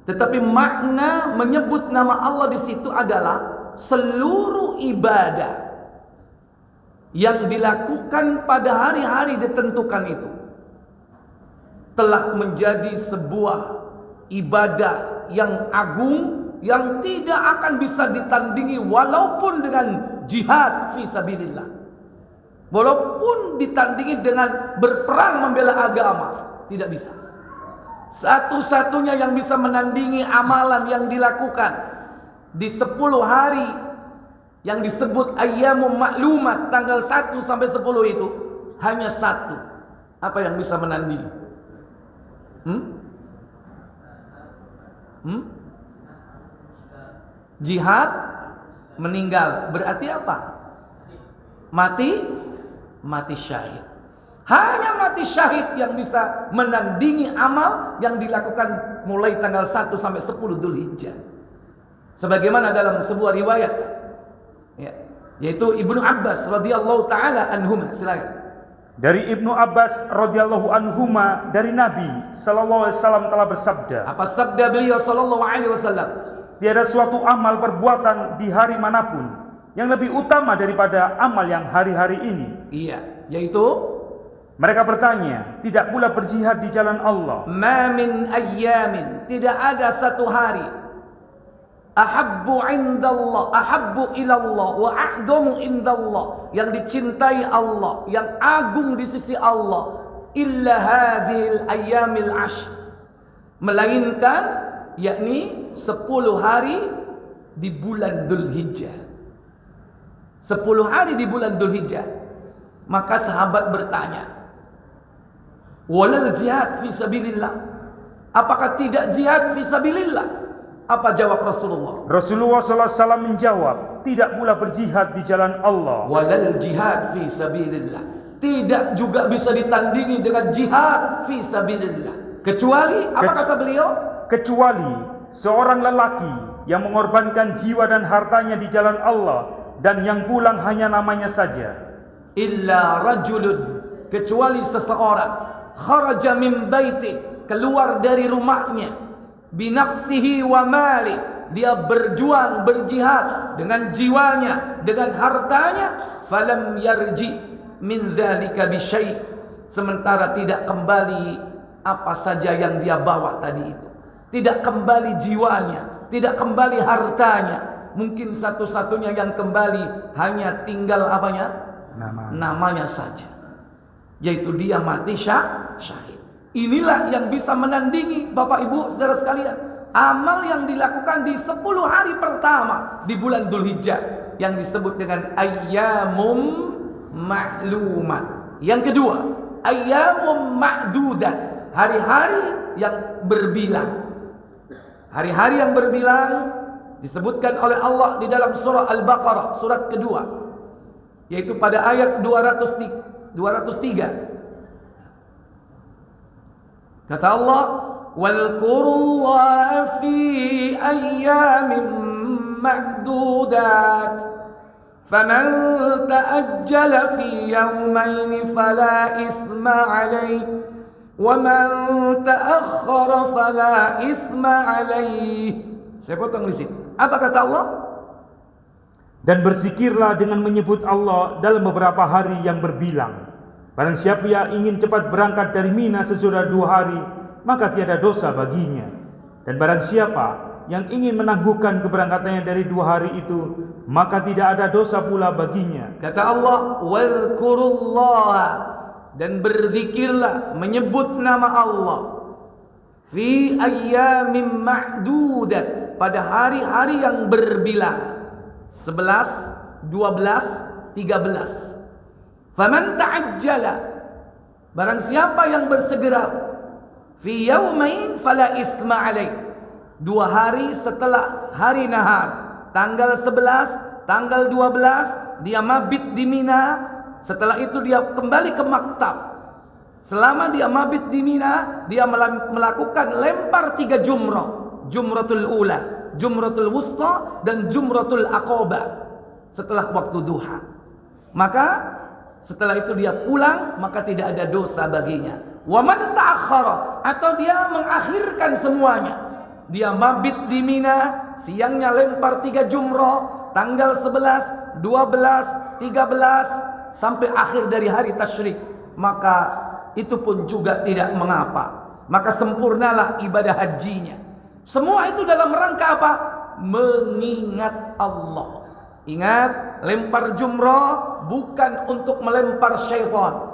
Speaker 1: tetapi makna menyebut nama Allah di situ adalah seluruh ibadah yang dilakukan pada hari-hari ditentukan itu telah menjadi sebuah ibadah yang agung yang tidak akan bisa ditandingi walaupun dengan jihad fi sabilillah, walaupun ditandingi dengan berperang membela agama, tidak bisa. Satu-satunya yang bisa menandingi amalan yang dilakukan di 10 hari yang disebut ayyamum ma'lumat, tanggal 1 sampai 10 itu hanya satu. Apa yang bisa menandingi? Jihad, meninggal. Berarti apa? Mati syahid. Hanya mati syahid yang bisa menandingi amal yang dilakukan mulai tanggal 1 sampai 10 Dzulhijjah. Sebagaimana dalam sebuah riwayat, ya, yaitu Ibnu Abbas radhiyallahu taala anhuma, silakan.
Speaker 2: Dari Ibnu Abbas radhiyallahu anhuma, dari Nabi sallallahu alaihi wasallam telah bersabda.
Speaker 1: Apa sabda beliau sallallahu alaihi wasallam?
Speaker 2: Tiada suatu amal perbuatan di hari manapun yang lebih utama daripada amal yang hari-hari ini.
Speaker 1: Iya, yaitu
Speaker 2: mereka bertanya, tidak pula berjihad di jalan Allah.
Speaker 1: Ma min ayyamin, tidak ada satu hari ahabbu indallah, ahabbu ilallah wa a'dhamu indallah, yang dicintai Allah, yang agung di sisi Allah, illa hadhil ayyamil ashr, melainkan yakni 10 hari di bulan Dzulhijjah. 10 hari di bulan Dzulhijjah. Maka sahabat bertanya, walal jihad fi sabilillah, apakah tidak jihad fi sabilillah? Apa jawab Rasulullah?
Speaker 2: Rasulullah SAW menjawab, tidak pula berjihad di jalan Allah.
Speaker 1: Walal jihad fi sabilillah, tidak juga bisa ditandingi dengan jihad fi sabilillah, kecuali apa kata beliau?
Speaker 2: Kecuali seorang lelaki yang mengorbankan jiwa dan hartanya di jalan Allah, dan yang pulang hanya namanya saja.
Speaker 1: Illa rajulun, kecuali seseorang, kharaja min baiti, keluar dari rumahnya, binafsihi wa mali, dia berjuang, berjihad dengan jiwanya, dengan hartanya, falam yarji min dzalika bi syai', sementara tidak kembali apa saja yang dia bawa tadi itu, tidak kembali jiwanya, tidak kembali hartanya, mungkin satu-satunya yang kembali hanya tinggal apanya? Namanya saja, yaitu dia mati syahid. Inilah yang bisa menandingi Bapak Ibu saudara sekalian amal yang dilakukan di 10 hari pertama di bulan Dzulhijjah yang disebut dengan ayyamum ma'lumat. Yang kedua, ayyamum ma'dudat, hari-hari yang berbilang. Hari-hari yang berbilang disebutkan oleh Allah di dalam surah Al-Baqarah, surat kedua, yaitu pada ayat 203. Kata Allah, واذكروا الله في أيام معدودات فمن تأجل في يومين فلا إثم عليه ومن تأخر فلا إثم عليه. Saya potong di situ. Apa kata Allah?
Speaker 2: Dan berzikirlah dengan menyebut Allah dalam beberapa hari yang berbilang. Barang siapa yang ingin cepat berangkat dari Mina sesudah 2 hari, maka tiada dosa baginya. Dan barang siapa yang ingin menangguhkan keberangkatannya dari 2 hari itu, maka tidak ada dosa pula baginya.
Speaker 1: Kata Allah, wadhkurullah, dan berzikirlah, menyebut nama Allah, fi ayyamin ma'dudat, pada hari-hari yang berbilang, 11, 12, 13. Faman ta'ajjala, barang siapa yang bersegera, fi yaumain fala itsma alaih, 2 hari setelah hari nahar, tanggal 11, tanggal 12 dia mabit di Mina. Setelah itu dia kembali ke maktab. Selama dia mabit di Mina, dia melakukan lempar 3 jumrah. Jumratul ula, jumratul wusta, dan jumratul aqabah setelah waktu duha. Maka setelah itu dia pulang, maka tidak ada dosa baginya. Wa man ta'akhkhara, atau dia mengakhirkan semuanya. Dia mabit di Mina, siangnya lempar 3 jumrah, tanggal 11, 12, 13 sampai akhir dari hari tasyrik, maka itu pun juga tidak mengapa. Maka sempurnalah ibadah hajinya. Semua itu dalam rangka apa? Mengingat Allah. Ingat, lempar jumrah bukan untuk melempar syaitan,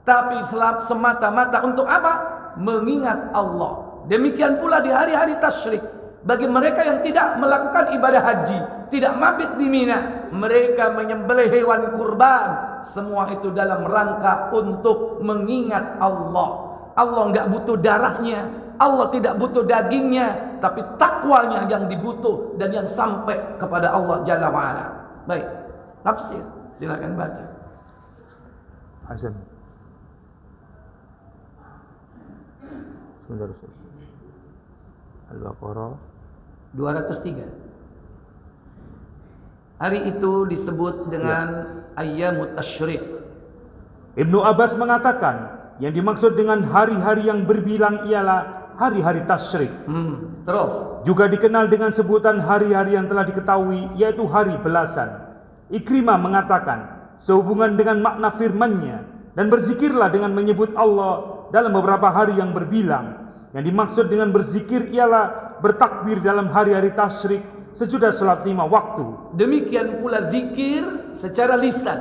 Speaker 1: tapi semata-mata untuk apa? Mengingat Allah. Demikian pula di hari-hari tasyrik, bagi mereka yang tidak melakukan ibadah haji, tidak mabit di Mina, mereka menyembelih hewan kurban. Semua itu dalam rangka untuk mengingat Allah. Allah enggak butuh darahnya, Allah tidak butuh dagingnya, tapi takwanya yang dibutuh dan yang sampai kepada Allah Jalla wa'ala. Baik, tafsir, silakan baca.
Speaker 2: Azan. Sebentar, Al-Baqarah
Speaker 1: 203. Hari itu disebut dengan ayyamut tasyrik.
Speaker 2: Ibnu Abbas mengatakan, yang dimaksud dengan hari-hari yang berbilang ialah hari-hari tasyrik.
Speaker 1: Terus
Speaker 2: juga dikenal dengan sebutan hari-hari yang telah diketahui, yaitu hari belasan. Ikrimah mengatakan, sehubungan dengan makna firman-Nya, dan berzikirlah dengan menyebut Allah dalam beberapa hari yang berbilang. Yang dimaksud dengan berzikir ialah bertakbir dalam hari-hari tasyrik sesudah salat 5 waktu.
Speaker 1: Demikian pula zikir secara lisan,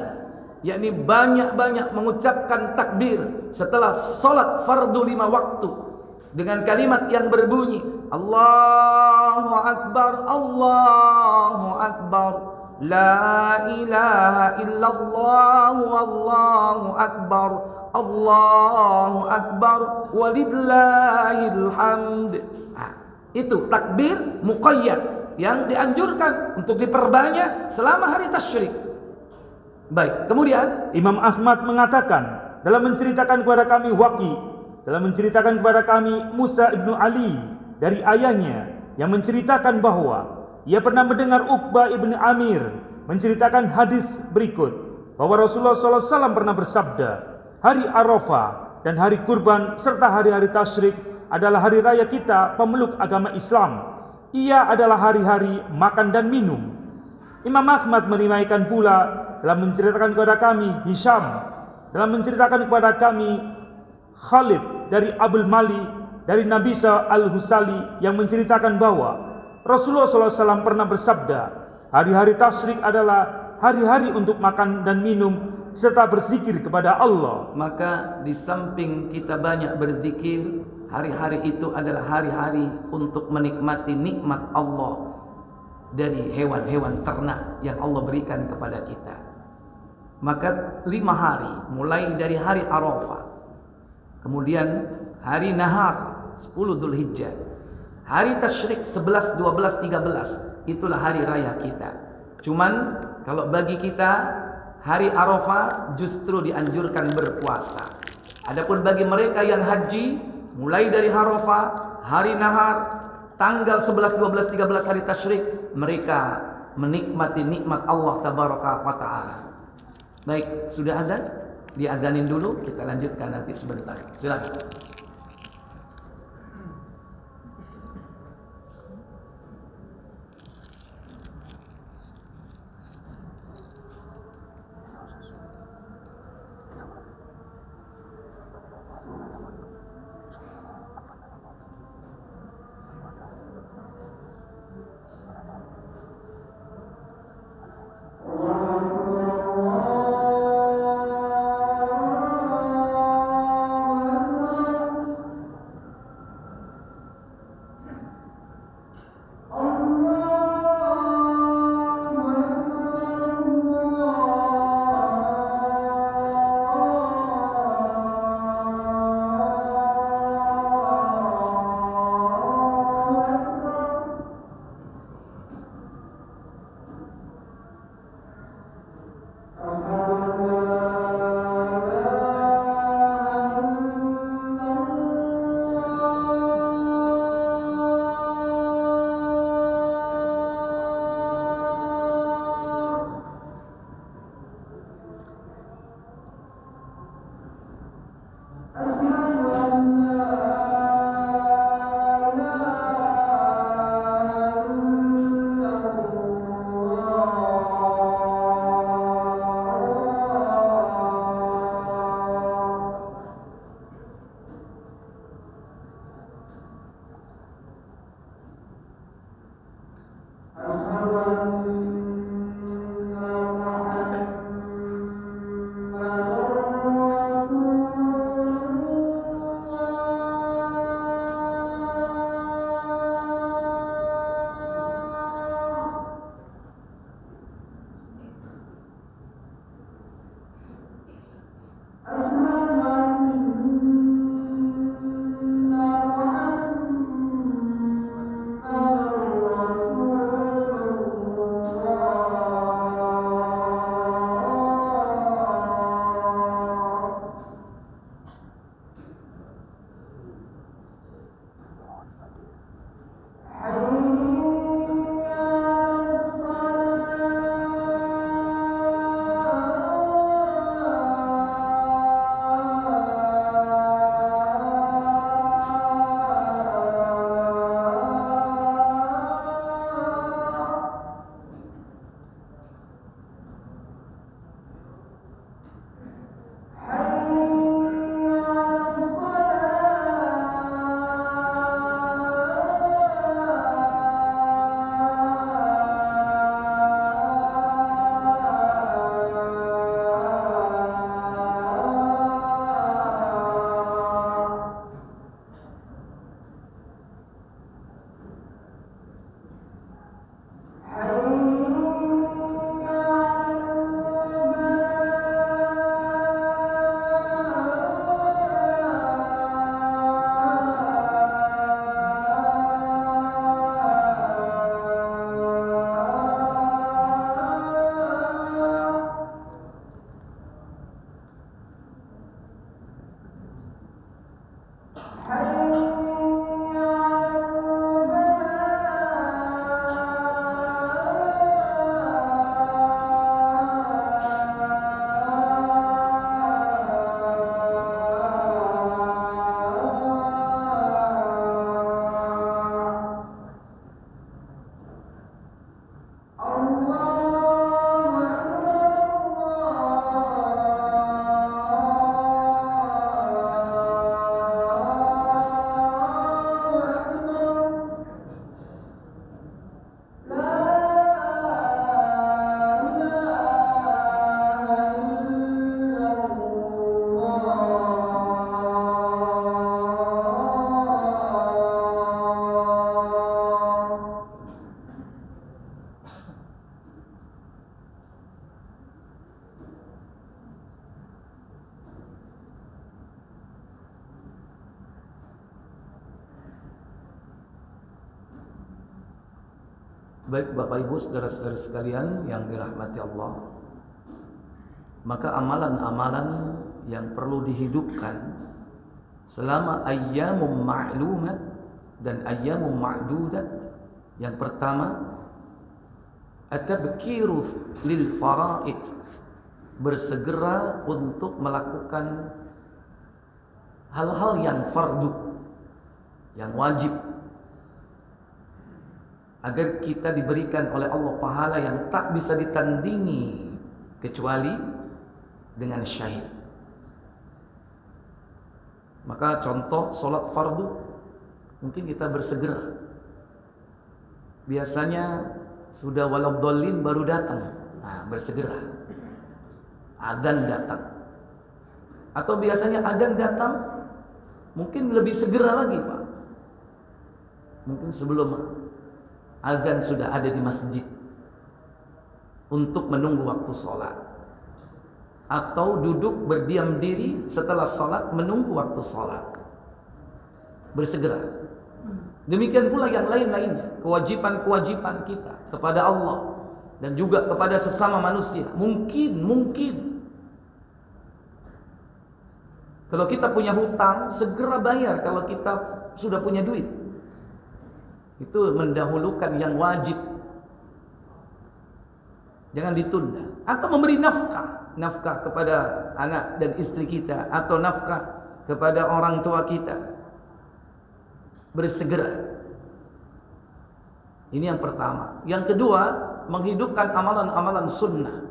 Speaker 1: yakni banyak-banyak mengucapkan takbir setelah salat fardu 5 waktu dengan kalimat yang berbunyi Allahu Akbar, Allahu Akbar, la ilaha illallah, wallahu akbar, Allahu Akbar, walillahil hamd. Itu takbir muqayyad yang dianjurkan untuk diperbanyak selama hari tasyrik. Baik, kemudian
Speaker 2: Imam Ahmad mengatakan dalam menceritakan kepada kami Waqi, dalam menceritakan kepada kami Musa ibnu Ali dari ayahnya, yang menceritakan bahwa ia pernah mendengar Uqbah ibnu Amir menceritakan hadis berikut, bahwa Rasulullah SAW pernah bersabda, hari Arafah dan hari kurban serta hari-hari tasyrik adalah hari raya kita pemeluk agama Islam. Ia adalah hari-hari makan dan minum. Imam Ahmad meriwayatkan pula dalam menceritakan kepada kami Hisham, dalam menceritakan kepada kami Khalid dari Abul Mali dari Nabisa al-Husali, yang menceritakan bahwa Rasulullah SAW pernah bersabda, hari-hari tasyrik adalah hari-hari untuk makan dan minum serta berzikir kepada Allah.
Speaker 1: Maka di samping kita banyak berzikir, hari-hari itu adalah hari-hari untuk menikmati nikmat Allah dari hewan-hewan ternak yang Allah berikan kepada kita. Maka 5 hari, mulai dari hari Arafah, kemudian hari Nahar 10 Dzulhijjah, hari Tasyrik 11, 12, 13, itulah hari raya kita. Cuman kalau bagi kita hari Arafah justru dianjurkan berpuasa. Adapun bagi mereka yang haji, mulai dari Arafah, hari nahar, tanggal 11, 12, 13 hari tasyrik, mereka menikmati nikmat Allah tabaraka wa ta'ala. Baik, sudah azan? Diadzanin dulu, kita lanjutkan nanti sebentar. Silakan. Baik Bapak Ibu saudara-saudara sekalian yang dirahmati Allah, maka amalan-amalan yang perlu dihidupkan selama ayyamum ma'lumat dan ayyamun ma'dudat. Yang pertama, at-tabkiru lil faraid, bersegera untuk melakukan hal-hal yang fardu, yang wajib, agar kita diberikan oleh Allah pahala yang tak bisa ditandingi kecuali dengan syahid. Maka contoh solat fardu, mungkin kita bersegera. Biasanya sudah waladhdallin baru datang, bersegera. Adzan datang, atau biasanya adzan datang mungkin lebih segera lagi, Pak. Mungkin sebelum adzan sudah ada di masjid untuk menunggu waktu sholat, atau duduk berdiam diri setelah sholat menunggu waktu sholat, bersegera. Demikian pula yang lain-lainnya, kewajiban-kewajiban kita kepada Allah dan juga kepada sesama manusia. Mungkin kalau kita punya hutang, segera bayar kalau kita sudah punya duit. Itu mendahulukan yang wajib, jangan ditunda. Atau memberi nafkah kepada anak dan istri kita, atau nafkah kepada orang tua kita, bersegera. Ini yang pertama. Yang kedua, menghidupkan amalan-amalan sunnah.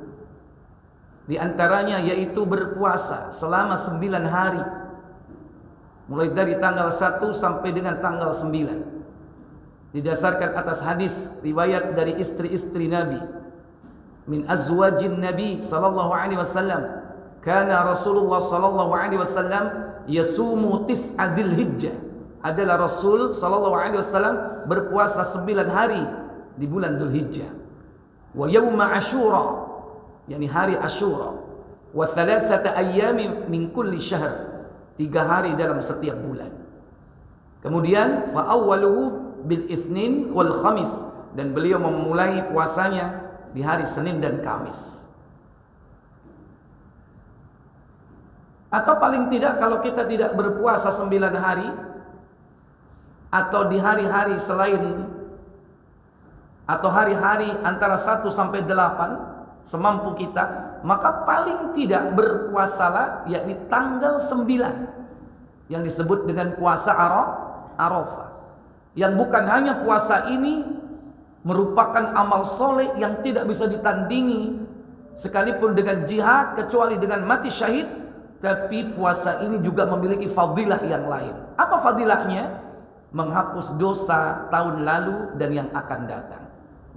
Speaker 1: Di antaranya yaitu berpuasa selama 9 hari, mulai dari tanggal 1 sampai dengan tanggal 9, didasarkan atas hadis riwayat dari istri-istri Nabi. Min azwajin Nabi sallallahu alaihi wasallam, kana Rasulullah sallallahu alaihi wasallam yasumu tis'a Dzulhijjah. Adalah Rasul sallallahu alaihi wasallam berpuasa 9 hari di bulan Dzulhijjah. Wa yauma Asyura, yakni hari Asyura, wa thalathata ayyami min kulli syahr, 3 hari dalam setiap bulan. Kemudian fa awwaluhu bil Itsnin wal Khamis, dan beliau memulai puasanya di hari Senin dan Kamis. Atau paling tidak kalau kita tidak berpuasa 9 hari, atau di hari-hari selain, atau hari-hari antara 1 sampai 8 semampu kita, maka paling tidak berpuasalah yakni tanggal 9 yang disebut dengan puasa Arafah. Yang bukan hanya puasa ini merupakan amal soleh yang tidak bisa ditandingi sekalipun dengan jihad, kecuali dengan mati syahid, tapi puasa ini juga memiliki fadilah yang lain. Apa fadilahnya? Menghapus dosa tahun lalu dan yang akan datang.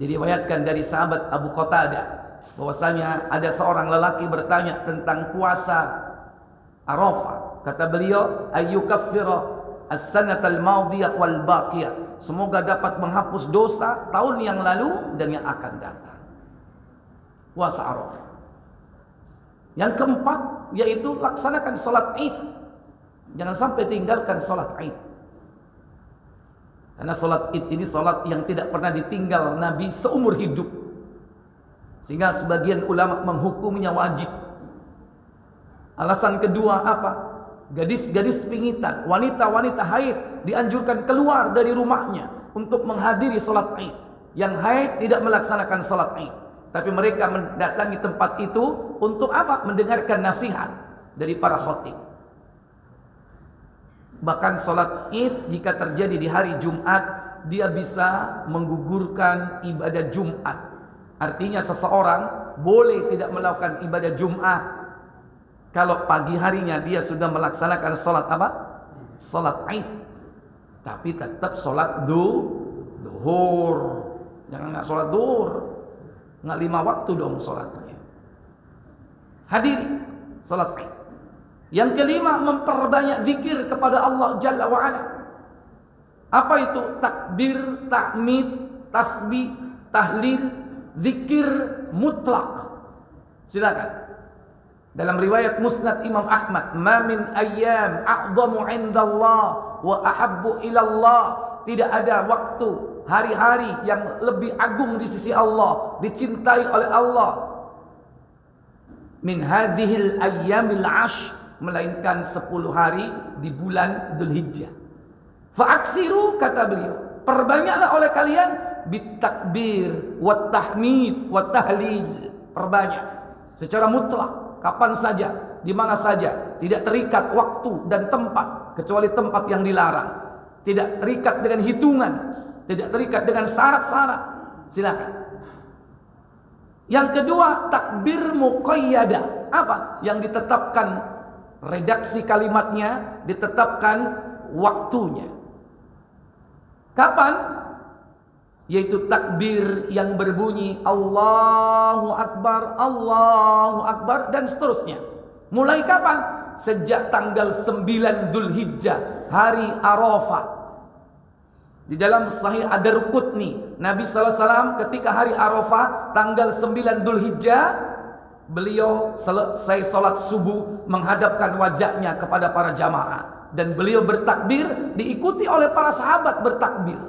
Speaker 1: Diriwayatkan dari sahabat Abu Qatadah bahwasanya ada seorang lelaki bertanya tentang puasa Arafah. Kata beliau, ayyukaffira as-sanatal madiyah wal baqiyah, semoga dapat menghapus dosa tahun yang lalu dan yang akan datang. Puasa Arafah. Yang keempat yaitu laksanakan salat Id. Jangan sampai tinggalkan salat Id. Karena salat Id ini salat yang tidak pernah ditinggal Nabi seumur hidup, sehingga sebagian ulama menghukumnya wajib. Alasan kedua apa? Gadis-gadis pingitan, wanita-wanita haid dianjurkan keluar dari rumahnya untuk menghadiri salat Id. Yang haid tidak melaksanakan salat Id, tapi mereka mendatangi tempat itu untuk apa? Mendengarkan nasihat dari para khatib. Bahkan salat Id jika terjadi di hari Jumat, dia bisa menggugurkan ibadah Jumat. Artinya seseorang boleh tidak melakukan ibadah Jumat kalau pagi harinya dia sudah melaksanakan salat apa? Salat Id. Tapi tetap salat duhur. Jangan enggak salat duhur. Enggak 5 waktu dong salatnya. Hadiri salat Id. Yang kelima, memperbanyak zikir kepada Allah Jalla wa'ala. Apa itu? Takbir, tahmid, tasbih, tahlil, zikir mutlak. Silakan. Dalam riwayat Musnad Imam Ahmad, ma min ayyam a'zamu 'indallah wa ahabbu ilallah, tidak ada waktu, hari-hari yang lebih agung di sisi Allah, dicintai oleh Allah, min hadhil ayyamil 'ashr, melainkan 10 hari di bulan Dzulhijjah. Fa'aksiru, kata beliau, perbanyaklah oleh kalian bitakbir wat tahmid wat tahlil. Perbanyak secara mutlak, kapan saja, di mana saja, tidak terikat waktu dan tempat kecuali tempat yang dilarang, tidak terikat dengan hitungan, tidak terikat dengan syarat-syarat. Silakan. Yang kedua, takbir muqayyadah. Apa? Yang ditetapkan redaksi kalimatnya, ditetapkan waktunya. Kapan? Yaitu takbir yang berbunyi Allahu Akbar dan seterusnya. Mulai kapan? Sejak tanggal 9 Dzulhijjah, hari Arafah. Di dalam Sahih Ad-Darqutni, Nabi SAW ketika hari Arafah tanggal 9 Dzulhijjah, beliau selesai salat subuh menghadapkan wajahnya kepada para jamaah dan beliau bertakbir, diikuti oleh para sahabat bertakbir.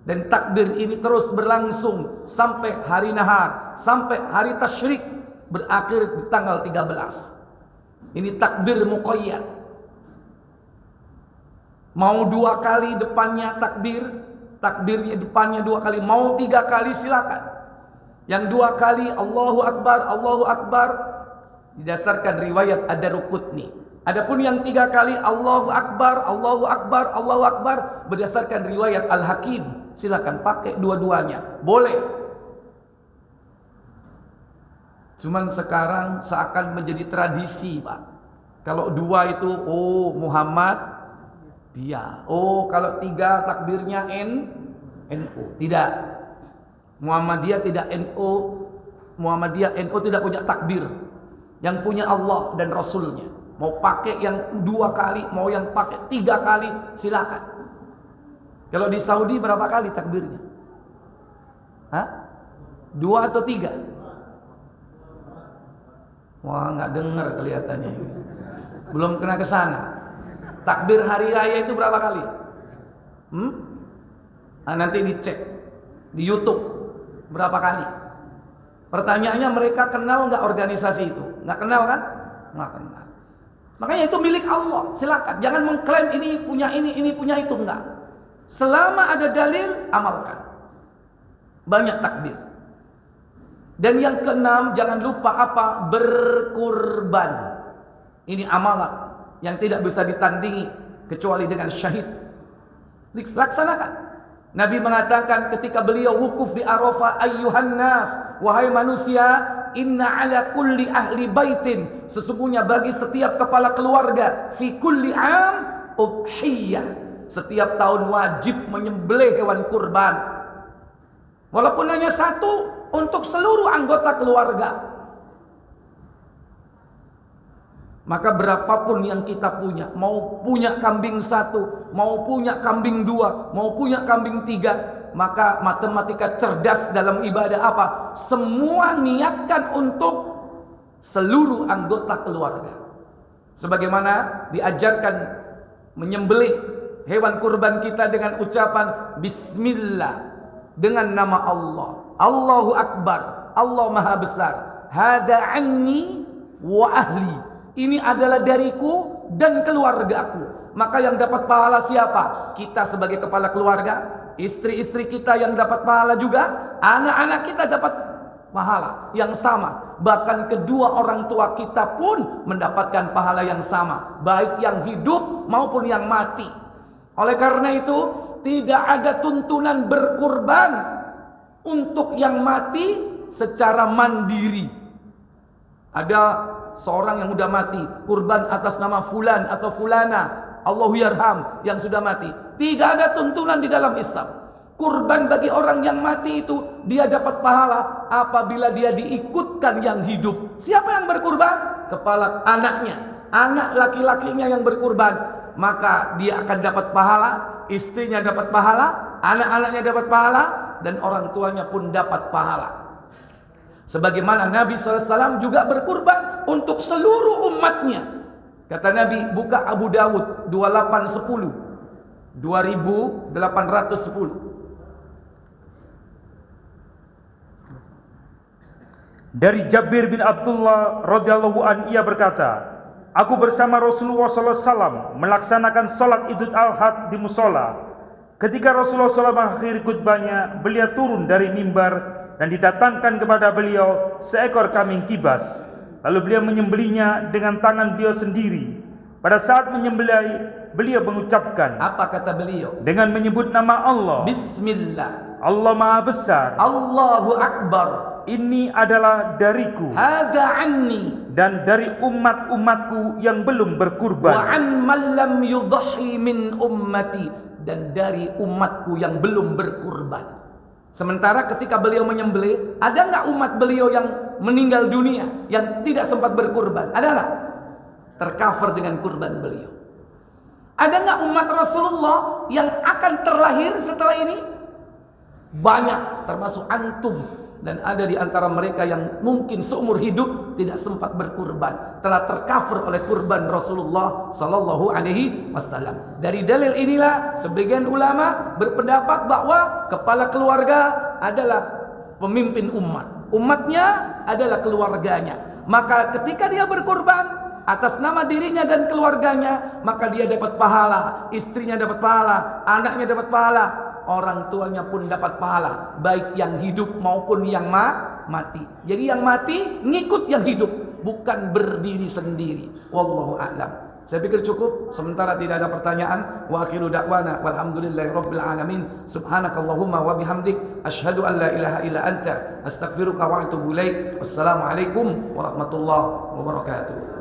Speaker 1: Dan takbir ini terus berlangsung sampai hari nahar, sampai hari tasyrik, berakhir di tanggal 13. Ini takbir muqayyad. Mau 2 kali depannya takbirnya depannya 2 kali, mau 3 kali silakan. Yang 2 kali Allahu Akbar didasarkan riwayat Ad-Darqutni. Adapun yang 3 kali Allahu Akbar berdasarkan riwayat Al-Hakim. Silakan pakai dua-duanya, boleh. Cuman sekarang seakan menjadi tradisi, Pak. Kalau 2 itu Muhammad dia. Kalau 3 takbirnya NU. Tidak. Muhammadiyah tidak NU. Muhammadiyah NU tidak punya takbir. Yang punya Allah dan Rasulnya. Mau pakai yang 2 kali, mau yang pakai 3 kali, silakan. Kalau di Saudi berapa kali takbirnya? 2 atau 3? Wah, nggak dengar kelihatannya. Belum kena ke sana. Takbir hari raya itu berapa kali? Nanti dicek di YouTube berapa kali. Pertanyaannya, mereka kenal nggak organisasi itu? Nggak kenal kan? Nggak kenal. Makanya itu milik Allah. Silakan, jangan mengklaim ini punya itu, enggak. Selama ada dalil, amalkan. Banyak takbir. Dan yang keenam, jangan lupa apa? Berkurban. Ini amalan yang tidak bisa ditandingi kecuali dengan syahid. Laksanakan. Nabi mengatakan ketika beliau wukuf di Arafah, ayyuhan nas, wahai manusia, inna ala kulli ahli baitin, sesungguhnya bagi setiap kepala keluarga, fi kulli am udhiyah, setiap tahun wajib menyembelih hewan kurban. Walaupun hanya 1 untuk seluruh anggota keluarga. Maka berapapun yang kita punya, mau punya kambing 1, mau punya kambing 2, mau punya kambing 3, maka matematika cerdas dalam ibadah apa? Semua niatkan untuk seluruh anggota keluarga. Sebagaimana diajarkan menyembelih hewan kurban kita dengan ucapan Bismillah, dengan nama Allah, Allahu Akbar, Allah Maha Besar, hadza anni wa ahli, ini adalah dariku dan keluargaku. Maka yang dapat pahala siapa? Kita sebagai kepala keluarga, istri-istri kita yang dapat pahala juga, anak-anak kita dapat pahala yang sama. Bahkan kedua orang tua kita pun mendapatkan pahala yang sama, baik yang hidup maupun yang mati. Oleh karena itu, tidak ada tuntunan berkurban untuk yang mati secara mandiri. Ada seorang yang sudah mati, kurban atas nama fulan atau fulana, Allahu yarham, yang sudah mati. Tidak ada tuntunan di dalam Islam. Kurban bagi orang yang mati itu, dia dapat pahala apabila dia diikutkan yang hidup. Siapa yang berkurban? Kepala anaknya, anak laki-lakinya yang berkurban, maka dia akan dapat pahala, istrinya dapat pahala, anak-anaknya dapat pahala, dan orang tuanya pun dapat pahala. Sebagaimana Nabi SAW juga berkurban untuk seluruh umatnya. Kata Nabi, buka Abu Dawud 2810, 2810.
Speaker 2: Dari Jabir bin Abdullah radhiyallahu an, ia berkata, Aku bersama Rasulullah SAW melaksanakan sholat Idul Adha di musola. Ketika Rasulullah SAW mengakhiri khutbahnya, beliau turun dari mimbar dan didatangkan kepada beliau seekor kambing kibas. Lalu beliau menyembelihnya dengan tangan beliau sendiri. Pada saat menyembelih, beliau mengucapkan,
Speaker 1: apa kata beliau?
Speaker 2: dengan menyebut nama Allah.
Speaker 1: Bismillah.
Speaker 2: Allah Maha Besar.
Speaker 1: Allahu Akbar.
Speaker 2: Ini adalah dariku.
Speaker 1: Hadza anni.
Speaker 2: Dan dari umat-umatku yang belum berkurban.
Speaker 1: Wa an man lam yudhi min ummati. Dan dari umatku yang belum berkurban. Sementara ketika beliau menyembelih, ada nggak umat beliau yang meninggal dunia, yang tidak sempat berkurban? Ada nggak? Tercover dengan kurban beliau. Ada nggak umat Rasulullah yang akan terlahir setelah ini? Banyak, termasuk antum. Dan ada di antara mereka yang mungkin seumur hidup tidak sempat berkurban, telah tercover oleh kurban Rasulullah Sallallahu Alaihi Wasallam. Dari dalil inilah sebagian ulama berpendapat bahwa kepala keluarga adalah pemimpin umat, umatnya adalah keluarganya. Maka ketika dia berkurban atas nama dirinya dan keluarganya, maka dia dapat pahala, istrinya dapat pahala, anaknya dapat pahala, orang tuanya pun dapat pahala, baik yang hidup maupun yang mati. Jadi yang mati ngikut yang hidup, bukan berdiri sendiri. Wallahu a'lam. Saya pikir cukup, sementara tidak ada pertanyaan. Wa akhiru da'wana walhamdulillahirabbil alamin. Subhanakallahumma wa bihamdik asyhadu an la ilaha illa anta astaghfiruka wa atubu ilaik. Wassalamualaikum warahmatullahi wabarakatuh.